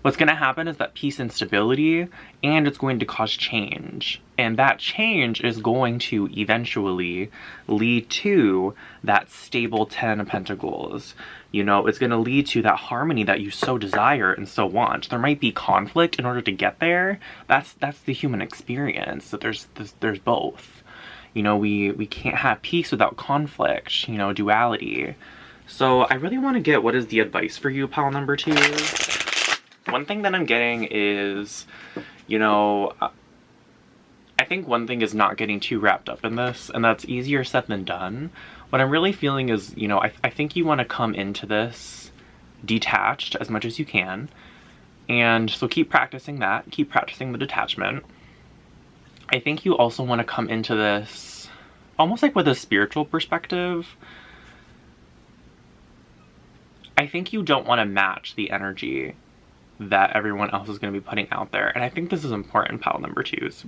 What's going to happen is that peace and stability, and it's going to cause change. And that change is going to eventually lead to that stable 10 of Pentacles. You know, it's going to lead to that harmony that you so desire and so want. There might be conflict in order to get there. That's the human experience, that there's both. You know, we can't have peace without conflict, you know, duality. So I really want to get what is the advice for you, pile number 2. One thing that I'm getting is, you know, I think one thing is not getting too wrapped up in this, and that's easier said than done. What I'm really feeling is, you know, I think you want to come into this detached as much as you can. And so keep practicing that, keep practicing the detachment. I think you also want to come into this almost like with a spiritual perspective. I think you don't want to match the energy that everyone else is going to be putting out there. And I think this is important, pile number 2s.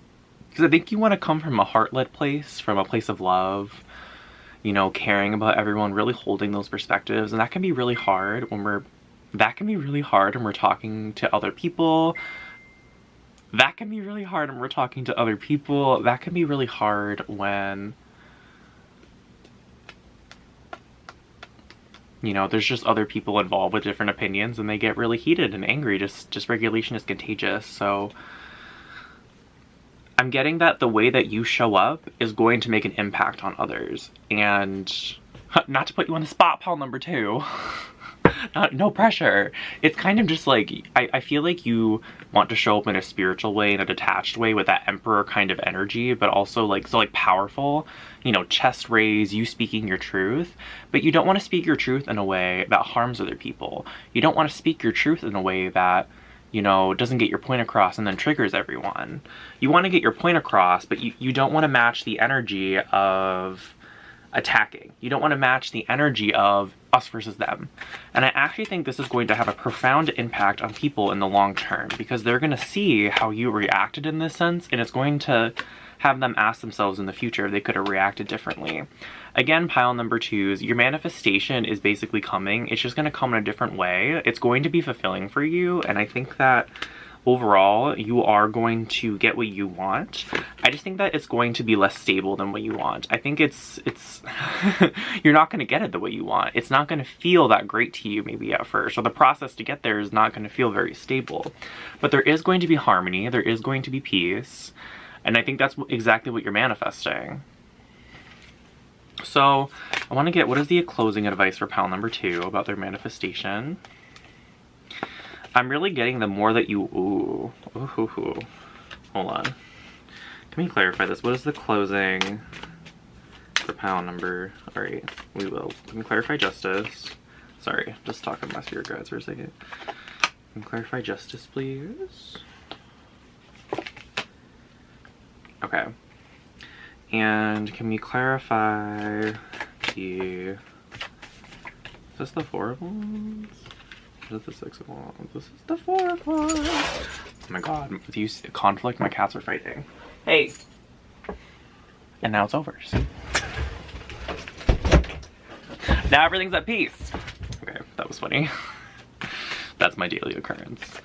Because I think you want to come from a heart-led place, from a place of love, you know, caring about everyone, really holding those perspectives. And that can be really hard when we're talking to other people. That can be really hard when we're talking to other people. That can be really hard when, you know, there's just other people involved with different opinions and they get really heated and angry. Just regulation is contagious. So I'm getting that the way that you show up is going to make an impact on others. And not to put you on the spot, pile number 2. No pressure. It's kind of just like, I feel like you want to show up in a spiritual way, in a detached way, with that Emperor kind of energy, but also like, so like powerful, you know, chest raise, you speaking your truth, but you don't want to speak your truth in a way that harms other people. You don't want to speak your truth in a way that, you know, doesn't get your point across and then triggers everyone. You want to get your point across, but you don't want to match the energy of attacking. You don't want to match the energy of us versus them. And I actually think this is going to have a profound impact on people in the long term, because they're going to see how you reacted in this sense, and it's going to have them ask themselves in the future if they could have reacted differently. Again, pile number 2s, your manifestation is basically coming. It's just going to come in a different way. It's going to be fulfilling for you, and I think that overall, you are going to get what you want. I just think that it's going to be less stable than what you want. I think it's you're not going to get it the way you want. It's not going to feel that great to you maybe at first, or the process to get there is not going to feel very stable. But there is going to be harmony, there is going to be peace, and I think that's exactly what you're manifesting. So I want to get, what is the closing advice for pile number 2 about their manifestation? I'm really getting the more that you, ooh, hold on. Can we clarify this? What is the closing for pile number, all right, we will. Can we clarify justice? Sorry, just talking to my spirit guides for a second. Can we clarify justice, please? Okay. And can we clarify the, is this the 4 of Wands? This is the 6 of Wands. This is the 4 of Wands. Oh my god, with you conflict, my cats are fighting. Hey! And now it's over. See? Now everything's at peace. Okay, that was funny. That's my daily occurrence.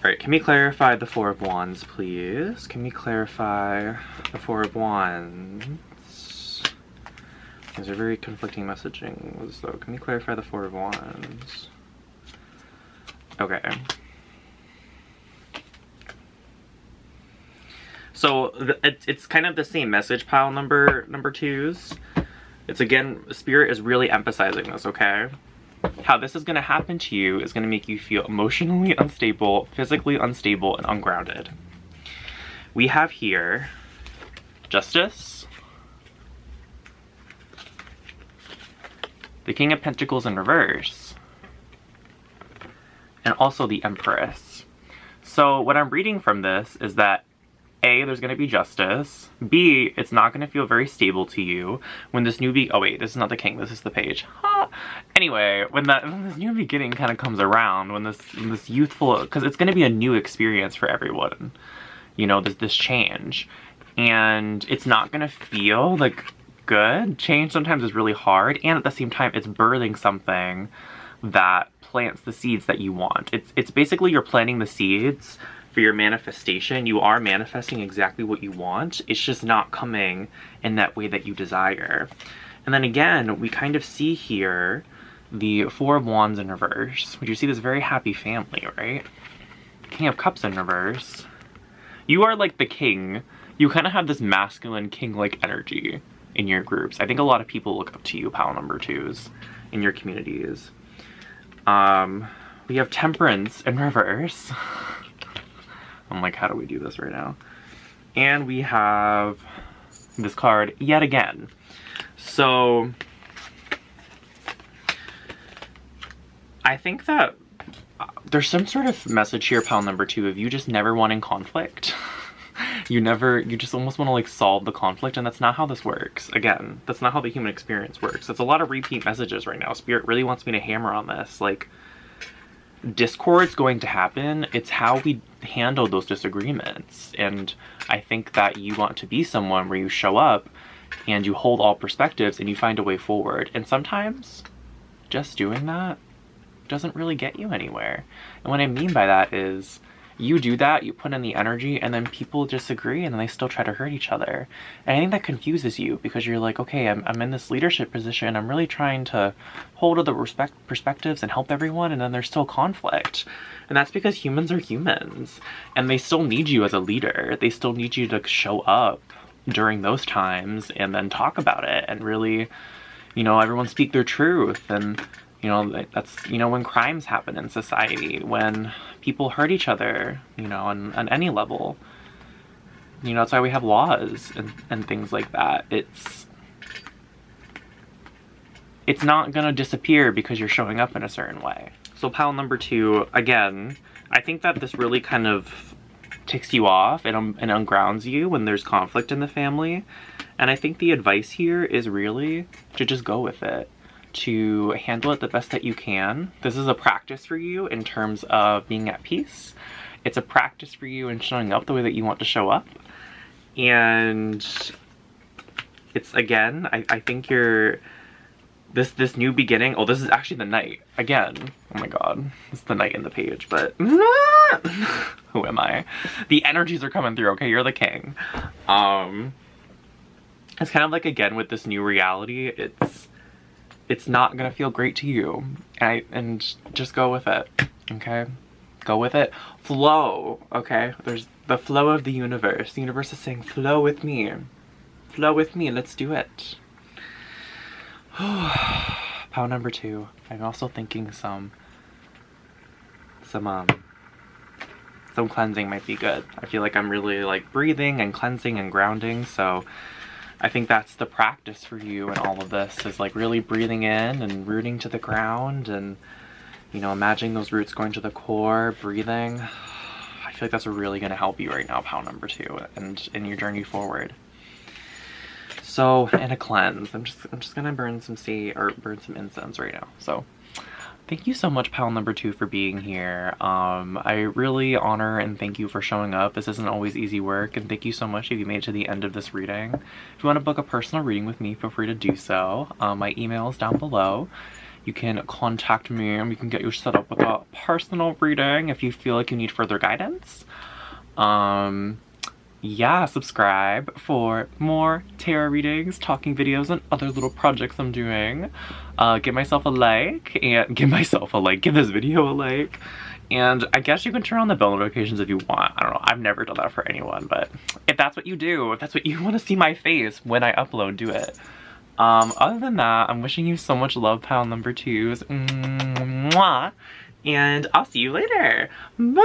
Alright, can we clarify the 4 of Wands, please? Can we clarify the 4 of Wands? These are very conflicting messaging, so can we clarify the 4 of Wands? Okay. So it's kind of the same message, pile number 2s. It's again, Spirit is really emphasizing this, okay? How this is going to happen to you is going to make you feel emotionally unstable, physically unstable, and ungrounded. We have here Justice, the King of Pentacles in reverse, and also the Empress. So what I'm reading from this is that A, there's going to be justice. B, it's not going to feel very stable to you when this new oh wait, this is not the King, this is the Page. Huh. Anyway, when this new beginning kind of comes around, when this youthful, because it's going to be a new experience for everyone, you know, this change, and it's not going to feel like good. Change sometimes is really hard, and at the same time, it's birthing something that plants the seeds that you want. It's basically you're planting the seeds for your manifestation. You are manifesting exactly what you want. It's just not coming in that way that you desire. And then again, we kind of see here the 4 of Wands in reverse. Would you see this very happy family, right? King of Cups in reverse. You are like the king. You kind of have this masculine king-like energy in your groups. I think a lot of people look up to you, pile number 2s, in your communities. We have Temperance in reverse. I'm like, how do we do this right now? And we have this card yet again. So I think that there's some sort of message here, pile number 2, of you just never wanting conflict. You just almost want to like solve the conflict, and that's not how this works. Again, that's not how the human experience works. It's a lot of repeat messages right now. Spirit really wants me to hammer on this. Like, discord's going to happen. It's how we handle those disagreements. And I think that you want to be someone where you show up and you hold all perspectives and you find a way forward. And sometimes just doing that doesn't really get you anywhere. And what I mean by that is you do that, you put in the energy, and then people disagree and then they still try to hurt each other. And I think that confuses you because you're like, okay, I'm in this leadership position. I'm really trying to hold other perspectives and help everyone, and then there's still conflict. And that's because humans are humans and they still need you as a leader. They still need you to show up during those times and then talk about it and really, you know, everyone speak their truth. And you know, that's, you know, when crimes happen in society, when people hurt each other, you know, on any level, you know, that's why we have laws and things like that. It's not gonna disappear because you're showing up in a certain way. So pile number 2, again, I think that this really kind of ticks you off and ungrounds you when there's conflict in the family. And I think the advice here is really to just go with it, to handle it the best that you can. This is a practice for you in terms of being at peace. It's a practice for you in showing up the way that you want to show up. And it's, again, I think you're this new beginning. Oh, this is actually the knight again. Oh my god, it's the knight in the page, but who am I? The energies are coming through. Okay, you're the king. It's kind of like, again, with this new reality, it's not gonna feel great to you, and just go with it. Okay, go with it. Flow. Okay, there's the flow of the universe. The universe is saying, flow with me. Flow with me. Let's do it. Pound number 2. I'm also thinking some cleansing might be good. I feel like I'm really like breathing and cleansing and grounding, so I think that's the practice for you in all of this, is like really breathing in and rooting to the ground, and you know, imagining those roots going to the core, breathing. I feel like that's really going to help you right now, pound number 2, and in your journey forward. So, and a cleanse. I'm just gonna burn some incense right now. So, thank you so much, pound number 2, for being here. I really honor and thank you for showing up. This isn't always easy work, and thank you so much if you made it to the end of this reading. If you want to book a personal reading with me, feel free to do so. My email is down below. You can contact me and we can get you set up with a personal reading if you feel like you need further guidance. Yeah, subscribe for more tarot readings, talking videos, and other little projects I'm doing. Give myself a like, and give this video a like. And I guess you can turn on the bell notifications if you want. I don't know, I've never done that for anyone, but if that's what you do, if that's what you want to see my face when I upload, do it. Other than that, I'm wishing you so much love, pound number 2s. Mwah! And I'll see you later. Bye!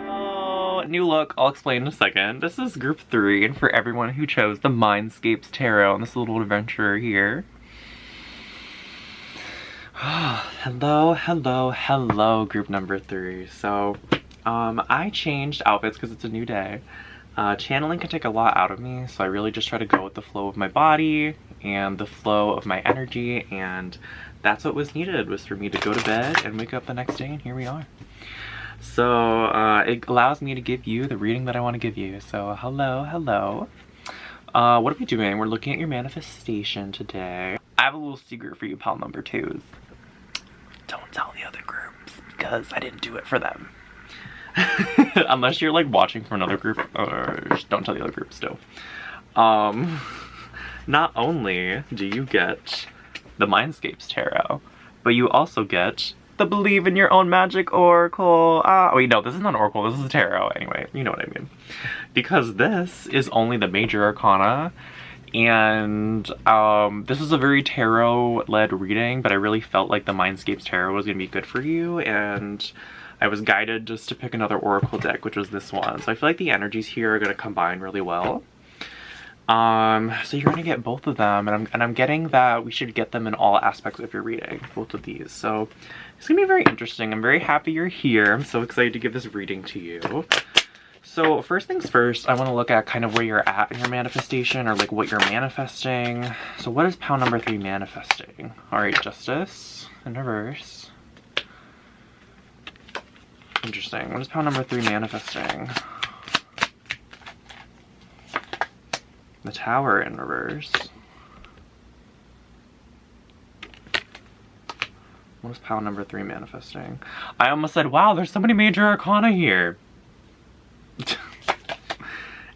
Oh, new look, I'll explain in a second. This is group 3, and for everyone who chose the Mindscapes Tarot on this little adventure here. Hello, group number 3. So, I changed outfits because it's a new day. Channeling can take a lot out of me, so I really just try to go with the flow of my body and the flow of my energy, and that's what was needed, was for me to go to bed and wake up the next day, and here we are. So, it allows me to give you the reading that I want to give you. So, hello. What are we doing? We're looking at your manifestation today. I have a little secret for you, pal number 2s. Don't tell the other groups, because I didn't do it for them. Unless you're like watching for another group, or just don't tell the other group still. Not only do you get the Mindscapes Tarot, but you also get the Believe in Your Own Magic Oracle. Wait, no, this is not an oracle, this is a tarot. Anyway, you know what I mean. Because this is only the major arcana, and this is a very tarot-led reading, but I really felt like the Mindscapes Tarot was going to be good for you, and I was guided just to pick another oracle deck, which was this one. So I feel like the energies here are going to combine really well. So you're going to get both of them, and I'm getting that we should get them in all aspects of your reading, both of these. So it's going to be very interesting. I'm very happy you're here. I'm so excited to give this reading to you. So first things first, I want to look at kind of where you're at in your manifestation, or like what you're manifesting. So what is pound number 3 manifesting? All right, Justice in reverse. Interesting. What is pound number 3 manifesting? The Tower in reverse. What is pound number 3 manifesting? I almost said, wow, there's so many major arcana here.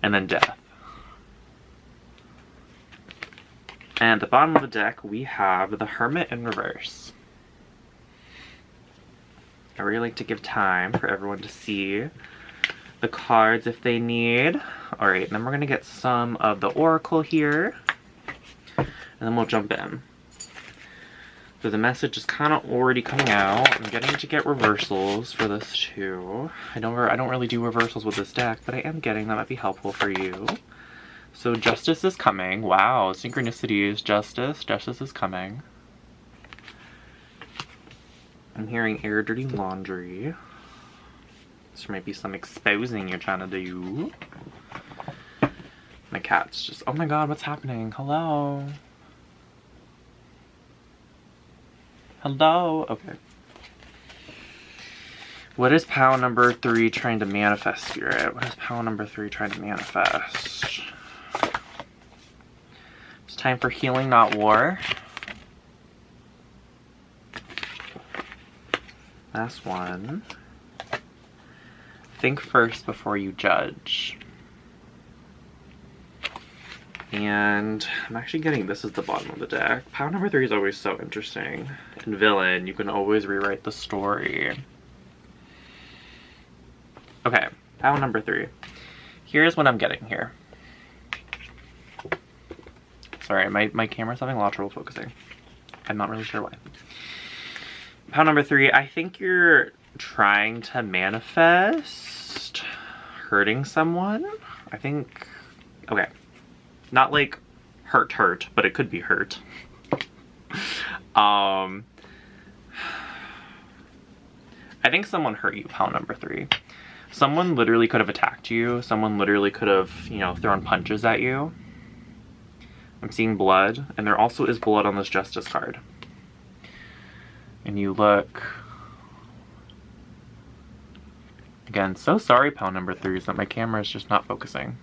And then Death. And at the bottom of the deck, we have the Hermit in reverse. I really like to give time for everyone to see the cards if they need. Alright, then we're going to get some of the oracle here, and then we'll jump in. So the message is kind of already coming out. I'm getting to get reversals for this too. I don't really do reversals with this deck, but I am getting that might be helpful for you. So Justice is coming. Wow, synchronicities. Justice is coming. I'm hearing air, dirty laundry. There might be some exposing you're trying to do. My cat's just, oh my god, what's happening? Hello? Hello? Okay. What is pile number 3 trying to manifest, Spirit? What is pile number 3 trying to manifest? It's time for healing, not war. Last one. Think first before you judge. And I'm actually getting this as the bottom of the deck. Pile number 3 is always so interesting. And villain, you can always rewrite the story. Okay, pile number 3. Here's what I'm getting here. Sorry, my camera's having a lot of trouble focusing. I'm not really sure why. Pile number 3, I think you're trying to manifest hurting someone. I think, okay, not like hurt, but it could be hurt. I think someone hurt you, pile number 3. Someone literally could have attacked you. Someone literally could have, you know, thrown punches at you. I'm seeing blood, and there also is blood on this justice card. And you look... Again, so sorry, pile number 3, is that my camera is just not focusing.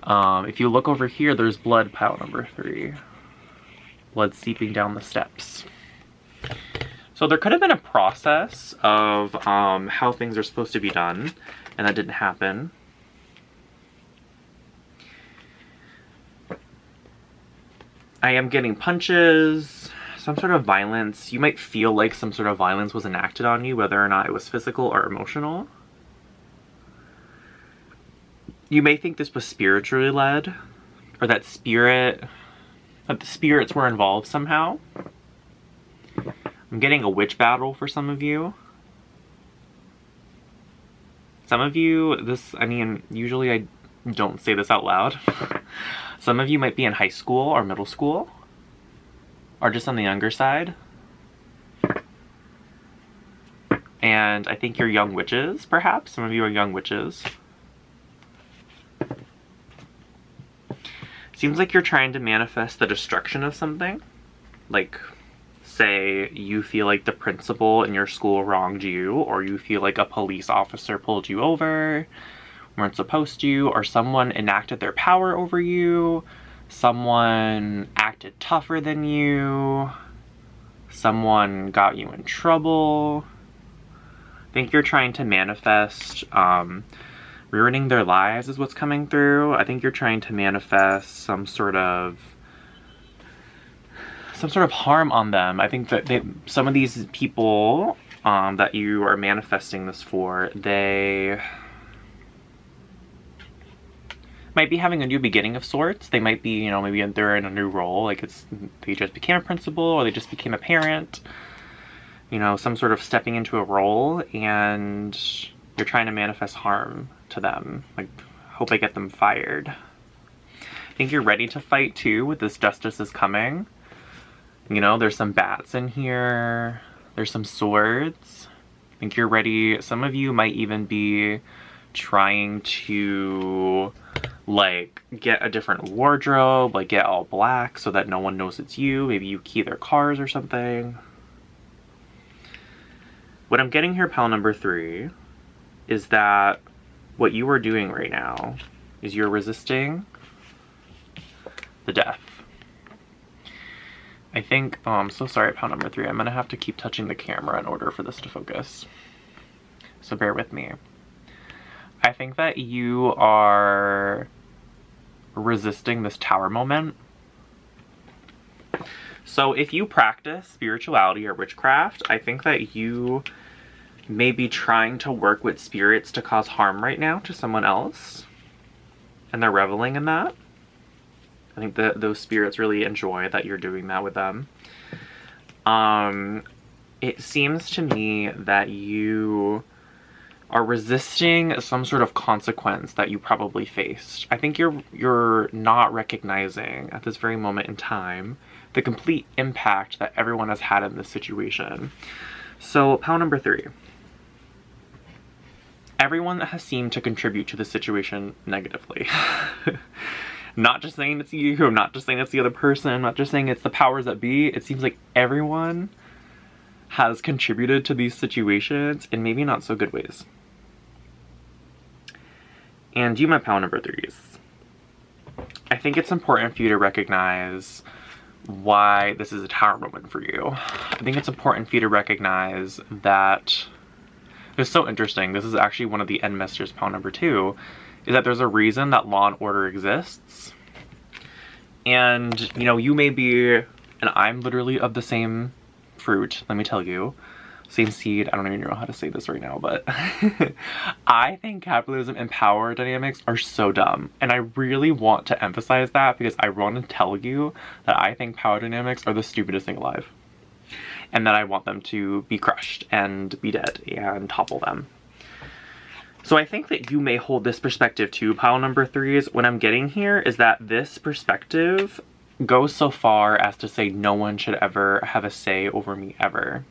If you look over here, there's blood, pile number 3. Blood seeping down the steps. So there could have been a process of how things are supposed to be done, and that didn't happen. I am getting punches, some sort of violence. You might feel like some sort of violence was enacted on you, whether or not it was physical or emotional. You may think this was spiritually led, or that the spirits were involved somehow. I'm getting a witch battle for some of you. Some of you, I mean, usually I don't say this out loud. Some of you might be in high school or middle school, or just on the younger side. And I think you're young witches, perhaps. Some of you are young witches. Seems like you're trying to manifest the destruction of something. Like, say you feel like the principal in your school wronged you, or you feel like a police officer pulled you over, weren't supposed to, or someone enacted their power over you, someone acted tougher than you, someone got you in trouble. I think you're trying to manifest ruining their lives is what's coming through. I think you're trying to manifest some sort of harm on them. I think that some of these people that you are manifesting this for, they might be having a new beginning of sorts. They might be, you know, maybe they're in a new role, like they just became a principal, or they just became a parent, you know, some sort of stepping into a role, and you're trying to manifest harm to them. Like, hope I get them fired. I think you're ready to fight too with this justice is coming. You know, there's some bats in here. There's some swords. I think you're ready. Some of you might even be trying to, like, get a different wardrobe, like get all black so that no one knows it's you. Maybe you key their cars or something. What I'm getting here, pile number 3, is that what you are doing right now is you're resisting the death. I think, oh, I'm so sorry, pile number 3. I'm gonna have to keep touching the camera in order for this to focus. So bear with me. I think that you are resisting this tower moment. So if you practice spirituality or witchcraft, I think that you may be trying to work with spirits to cause harm right now to someone else. And they're reveling in that. I think that those spirits really enjoy that you're doing that with them. It seems to me that you are resisting some sort of consequence that you probably faced. I think you're not recognizing at this very moment in time the complete impact that everyone has had in this situation. So, pile number 3. Everyone has seemed to contribute to the situation negatively. Not just saying it's you, I'm not just saying it's the other person, I'm not just saying it's the powers that be. It seems like everyone has contributed to these situations in maybe not so good ways. And you, my pal number 3s, I think it's important for you to recognize why this is a tower moment for you. I think it's important for you to recognize that it's so interesting. This is actually one of the end messages, pal number 2, is that there's a reason that law and order exists. And, you know, you may be, and I'm literally of the same fruit, let me tell you. Same seed, I don't even know how to say this right now, but I think capitalism and power dynamics are so dumb. And I really want to emphasize that because I want to tell you that I think power dynamics are the stupidest thing alive. And that I want them to be crushed and be dead and topple them. So I think that you may hold this perspective too, pile number 3s. What I'm getting here is that this perspective goes so far as to say no one should ever have a say over me ever.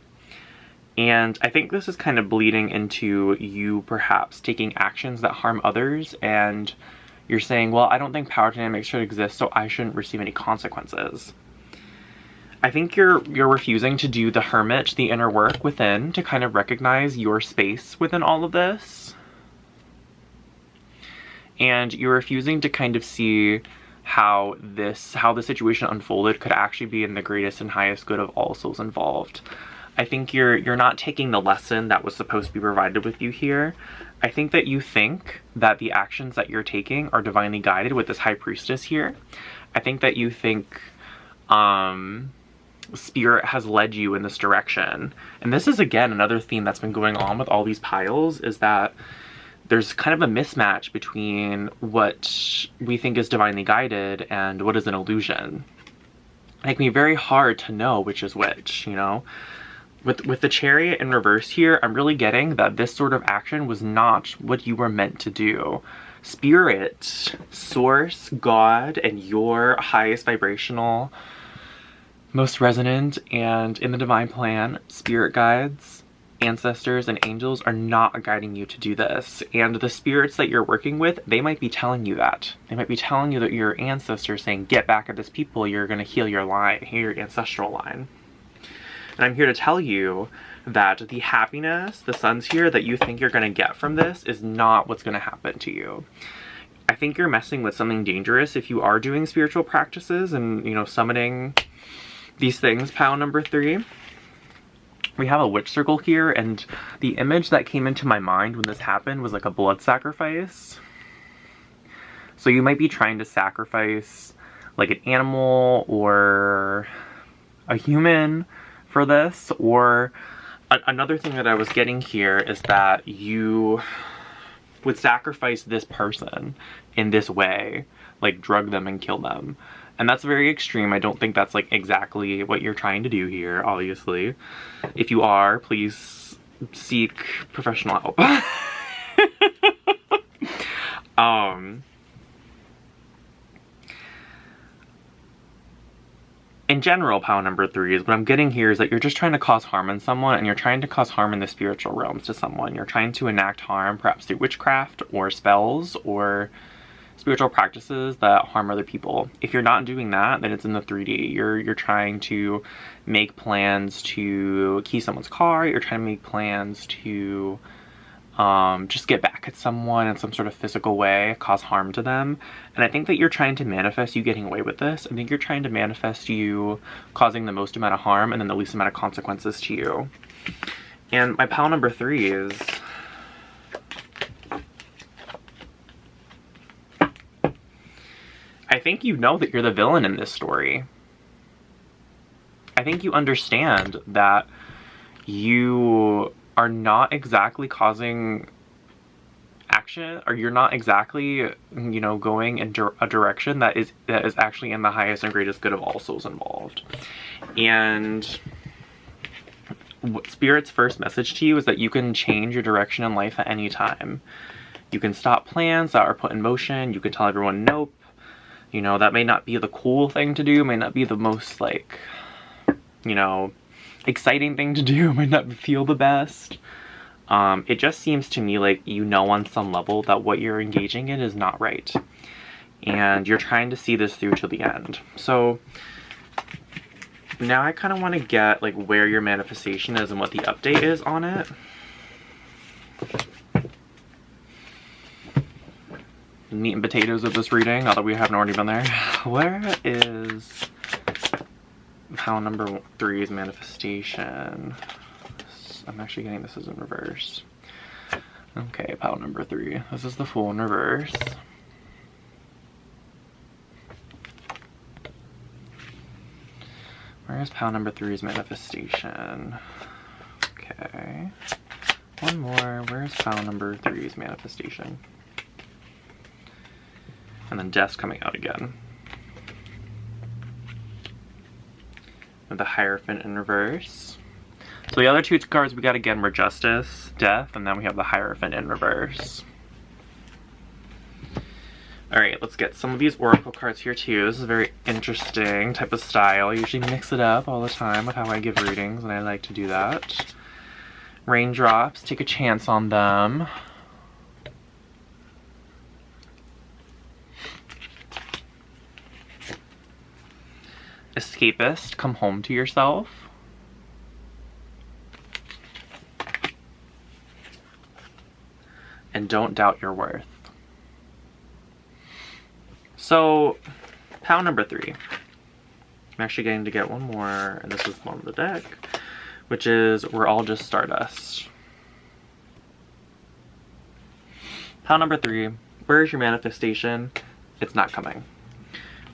And I think this is kind of bleeding into you perhaps taking actions that harm others, and you're saying, well, I don't think power dynamics should exist, so I shouldn't receive any consequences. I think you're refusing to do the hermit, the inner work within, to kind of recognize your space within all of this. And you're refusing to kind of see how the situation unfolded could actually be in the greatest and highest good of all souls involved. I think you're not taking the lesson that was supposed to be provided with you here. I think that you think that the actions that you're taking are divinely guided with this high priestess here. I think that you think spirit has led you in this direction. And this is, again, another theme that's been going on with all these piles, is that there's kind of a mismatch between what we think is divinely guided and what is an illusion. It can be very hard to know which is which, you know? With the Chariot in reverse here, I'm really getting that this sort of action was not what you were meant to do. Spirit, source, God, and your highest vibrational, most resonant, and in the divine plan, spirit guides, ancestors, and angels are not guiding you to do this. And the spirits that you're working with, they might be telling you that. They might be telling you that your ancestors saying, get back at this people, you're going to heal your line, heal your ancestral line. And I'm here to tell you that the happiness, the suns here, that you think you're going to get from this is not what's going to happen to you. I think you're messing with something dangerous if you are doing spiritual practices and, you know, summoning these things, pile number 3. We have a witch circle here, and the image that came into my mind when this happened was like a blood sacrifice. So you might be trying to sacrifice like an animal or a human for this, or another thing that I was getting here is that you would sacrifice this person in this way, like drug them and kill them. And that's very extreme. I don't think that's like exactly what you're trying to do here, obviously. If you are, please seek professional help. In general, pile number 3s, what I'm getting here is that you're just trying to cause harm in someone, and you're trying to cause harm in the spiritual realms to someone. You're trying to enact harm, perhaps through witchcraft or spells or spiritual practices that harm other people. If you're not doing that, then it's in the 3D. You're trying to make plans to key someone's car. You're trying to make plans to just get back at someone in some sort of physical way, cause harm to them. And I think that you're trying to manifest you getting away with this. I think you're trying to manifest you causing the most amount of harm and then the least amount of consequences to you. And my pile number 3 is... I think you know that you're the villain in this story. I think you understand that you are not exactly causing action, or you're not exactly, you know, going in a direction that is actually in the highest and greatest good of all souls involved. And what Spirit's first message to you is that you can change your direction in life at any time. You can stop plans that are put in motion. You can tell everyone nope. You know, that may not be the cool thing to do, may not be the most, like, you know, exciting thing to do, might not feel the best. It just seems to me like you know on some level that what you're engaging in is not right. And you're trying to see this through to the end. So, Now I kind of want to get like where your manifestation is and what the update is on it. The meat and potatoes of this reading, now that we haven't already been there. Where is pile number 3's manifestation? I'm actually getting this as in reverse. Okay, pile number 3. This is the Fool in reverse. Where is pile number 3's manifestation? Okay. One more. Where is pile number 3's manifestation? And then Death's coming out again. With the Hierophant in reverse. So the other 2 cards we got again were Justice, Death, and then we have the Hierophant in reverse. Alright, let's get some of these Oracle cards here too. This is a very interesting type of style. I usually mix it up all the time with how I give readings, and I like to do that. Raindrops, take a chance on them. Escapist, come home to yourself. And don't doubt your worth. So, pile number 3. I'm actually getting to get one more, and this is one of the deck, which is We're All Just Stardust. Pile number 3, where is your manifestation? It's not coming.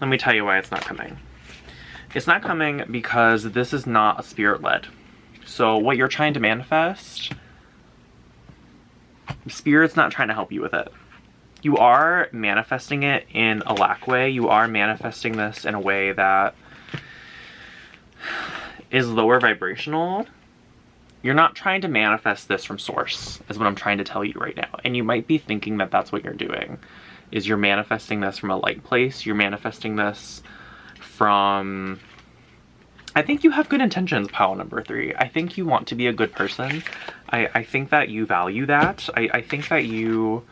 Let me tell you why it's not coming. It's not coming because this is not a spirit-led. So what you're trying to manifest, Spirit's not trying to help you with it. You are manifesting it in a lack way. You are manifesting this in a way that is lower vibrational. You're not trying to manifest this from source, is what I'm trying to tell you right now. And you might be thinking that that's what you're doing, is you're manifesting this from a light place. You're manifesting this from... I think you have good intentions, pile number 3. I think you want to be a good person. I think that you value that. I think that you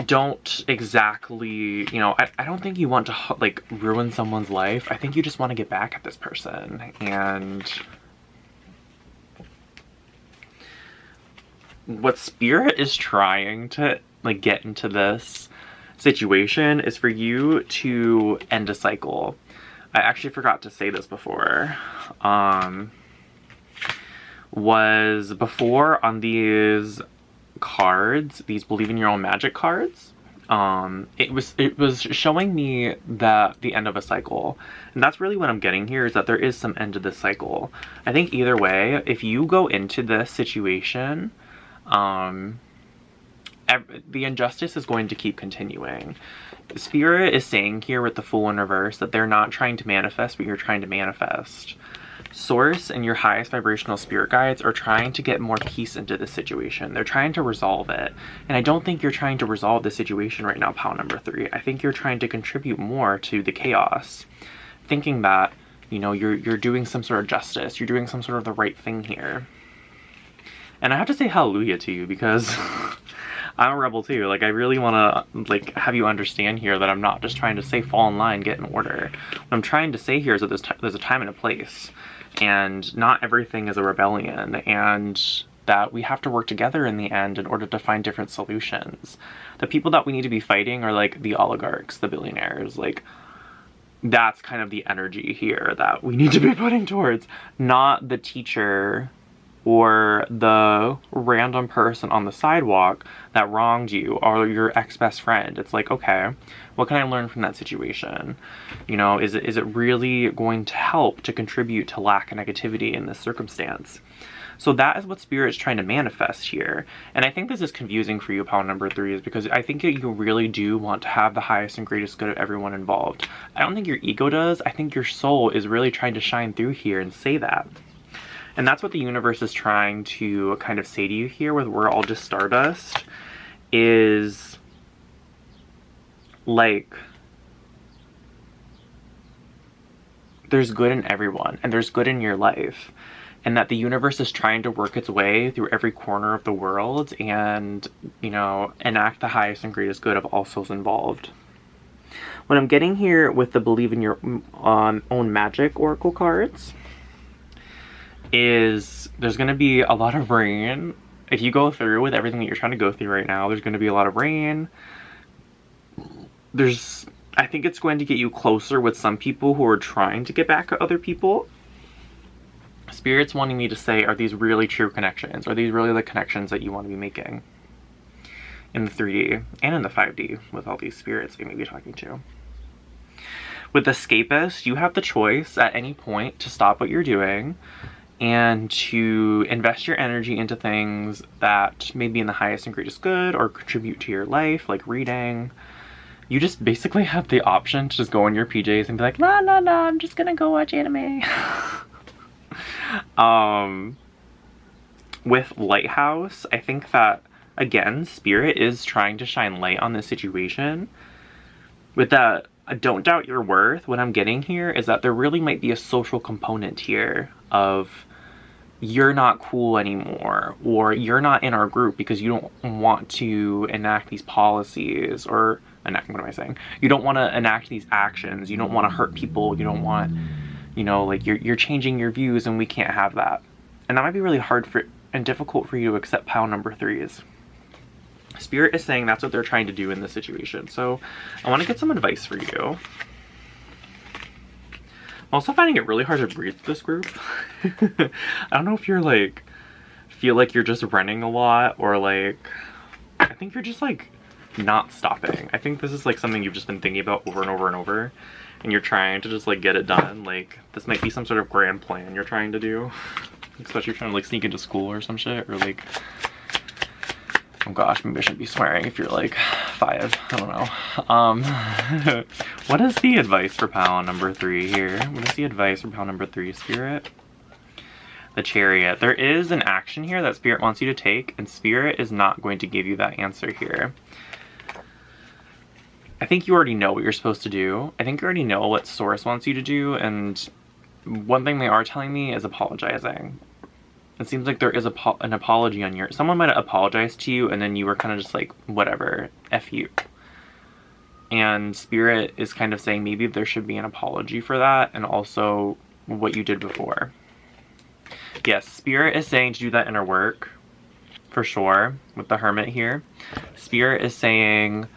don't exactly, you know, I don't think you want to like ruin someone's life. I think you just want to get back at this person. And what Spirit is trying to like get into this situation is for you to end a cycle. I actually forgot to say this before. Was before on these cards, these Believe in Your Own Magic cards, it was showing me that the end of a cycle, and that's really what I'm getting here, is that there is some end to this cycle. I think either way, if you go into this situation, the injustice is going to keep continuing. Spirit is saying here with the Fool in reverse that they're not trying to manifest what you're trying to manifest. Source and your highest vibrational spirit guides are trying to get more peace into this situation. They're trying to resolve it. And I don't think you're trying to resolve the situation right now, pile number 3. I think you're trying to contribute more to the chaos. Thinking that, you know, you're doing some sort of justice. You're doing some sort of the right thing here. And I have to say hallelujah to you, because I'm a rebel too. Like, I really want to like have you understand here that I'm not just trying to say fall in line, get in order. What I'm trying to say here is that there's a time and a place. And not everything is a rebellion, and that we have to work together in the end in order to find different solutions. The people that we need to be fighting are like the oligarchs, the billionaires, like that's kind of the energy here that we need to be putting towards, not the teacher or the random person on the sidewalk that wronged you, or your ex-best friend. It's like, okay, what can I learn from that situation? You know, is it really going to help to contribute to lack and negativity in this circumstance? So that is what Spirit is trying to manifest here. And I think this is confusing for you, pile number 3, is because I think that you really do want to have the highest and greatest good of everyone involved. I don't think your ego does. I think your soul is really trying to shine through here and say that. And that's what the universe is trying to kind of say to you here with We're All Just Stardust, is like, there's good in everyone, and there's good in your life, and that the universe is trying to work its way through every corner of the world and, you know, enact the highest and greatest good of all souls involved. What I'm getting here with the Believe in Your Own Magic Oracle cards is there's going to be a lot of rain. If you go through with everything that you're trying to go through right now, there's going to be a lot of rain. I think it's going to get you closer with some people who are trying to get back at other people. Spirit's wanting me to say, are these really true connections? Are these really the connections that you want to be making in the 3D and in the 5D with all these spirits you may be talking to? With Escapist, you have the choice at any point to stop what you're doing and to invest your energy into things that may be in the highest and greatest good or contribute to your life, like reading. You just basically have the option to just go in your PJs and be like, la la la, I'm just gonna go watch anime. With Lighthouse, I think that, again, Spirit is trying to shine light on this situation. With that, don't doubt your worth. What I'm getting here is that there really might be a social component here of you're not cool anymore, or you're not in our group because you don't want to enact these policies, or enact, what am I saying? You don't want to enact these actions. You don't want to hurt people. You don't want, you know, like you're changing your views, and we can't have that. And that might be really hard and difficult for you to accept pile number 3s. Spirit is saying that's what they're trying to do in this situation. So I want to get some advice for you. I'm also finding it really hard to breathe with this group. I don't know if you're like, feel like you're just running a lot, or like, I think you're just like not stopping. I think this is like something you've just been thinking about over and over and over, and you're trying to just like get it done. Like this might be some sort of grand plan you're trying to do, especially trying to like sneak into school or some shit, or like, oh gosh, maybe I shouldn't be swearing if you're like 5, I don't know. What is the advice for pile number 3 here? What is the advice for pile number 3, Spirit? The Chariot. There is an action here that Spirit wants you to take, and Spirit is not going to give you that answer here. I think you already know what you're supposed to do. I think you already know what Source wants you to do, and one thing they are telling me is apologizing. It seems like there is an apology on your... Someone might have apologized to you, and then you were kind of just like, whatever, F you. And Spirit is kind of saying maybe there should be an apology for that, and also what you did before. Yes, Spirit is saying to do that inner work, for sure, with the Hermit here. Spirit is saying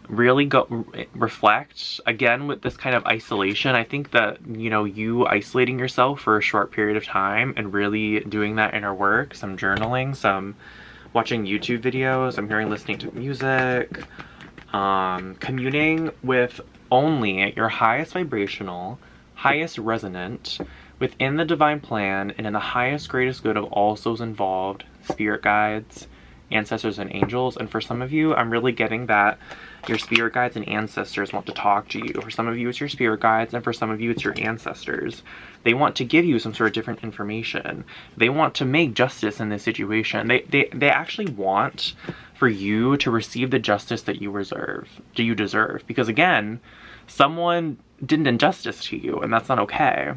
really go reflect. Again, with this kind of isolation, I think that, you know, you isolating yourself for a short period of time and really doing that inner work, some journaling, some watching YouTube videos, listening to music, communing with only your highest vibrational, highest resonant, within the divine plan and in the highest greatest good of all souls involved, spirit guides, ancestors, and angels. And for some of you, I'm really getting that your spirit guides and ancestors want to talk to you. For some of you, it's your spirit guides, and for some of you, it's your ancestors. They want to give you some sort of different information. They want to make justice in this situation. They actually want for you to receive the justice that you deserve. Because again, someone did an injustice to you, and that's not okay.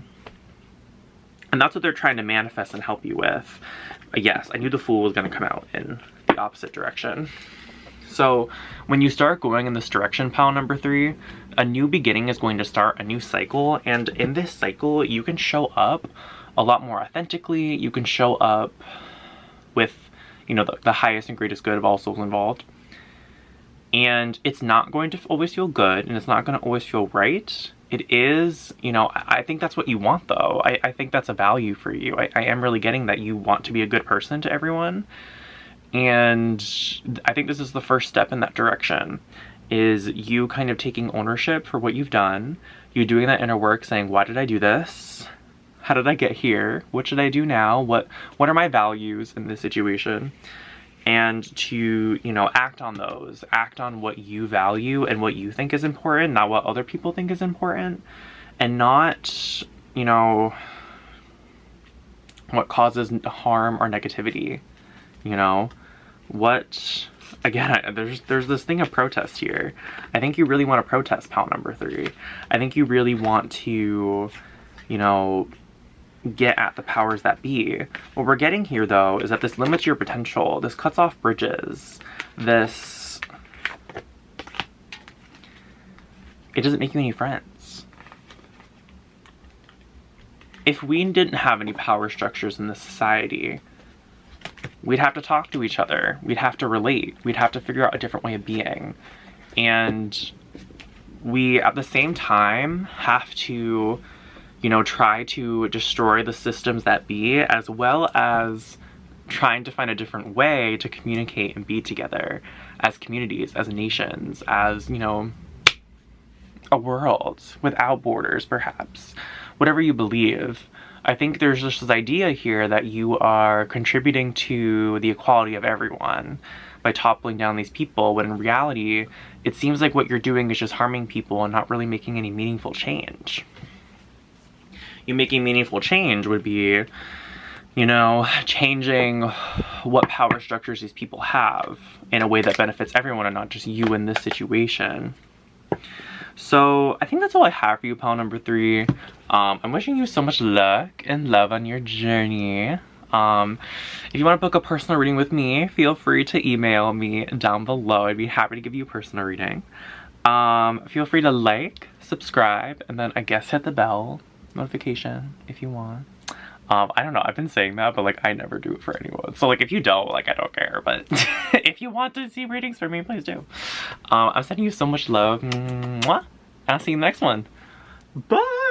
And that's what they're trying to manifest and help you with. Yes, I knew the Fool was going to come out in the opposite direction. So when you start going in this direction, pile number 3, a new beginning is going to start, a new cycle. And in this cycle, you can show up a lot more authentically. You can show up with, you know, the highest and greatest good of all souls involved. And it's not going to always feel good, and it's not going to always feel right. It is, you know, I think that's what you want, though. I think that's a value for you. I am really getting that you want to be a good person to everyone. And I think this is the first step in that direction, is you kind of taking ownership for what you've done. You doing that inner work, saying, why did I do this? How did I get here? What should I do now? What are my values in this situation? And to, you know, act on those. Act on what you value and what you think is important, not what other people think is important. And not, you know, what causes harm or negativity, you know? What, again, there's this thing of protest here. I think you really want to protest pile number 3. I think you really want to, you know, get at the powers that be. What we're getting here, though, is that this limits your potential. This cuts off bridges. This it doesn't make you any friends. If we didn't have any power structures in this society, we'd have to talk to each other. We'd have to relate. We'd have to figure out a different way of being. And we, at the same time, have to, you know, try to destroy the systems that be, as well as trying to find a different way to communicate and be together as communities, as nations, as, you know, a world without borders, perhaps. Whatever you believe. I think there's just this idea here that you are contributing to the equality of everyone by toppling down these people, when in reality, it seems like what you're doing is just harming people and not really making any meaningful change. You making meaningful change would be, you know, changing what power structures these people have in a way that benefits everyone and not just you in this situation. So I think that's all I have for you, pal number 3. I'm wishing you so much luck and love on your journey. If you want to book a personal reading with me, feel free to email me down below. I'd be happy to give you a personal reading. Feel free to like, subscribe, and then I guess hit the bell notification if you want. I don't know, I've been saying that, but like I never do it for anyone. So like if you don't, like I don't care, but if you want to see readings for me, please do. I'm sending you so much love. Mwah. I'll see you in the next one. Bye!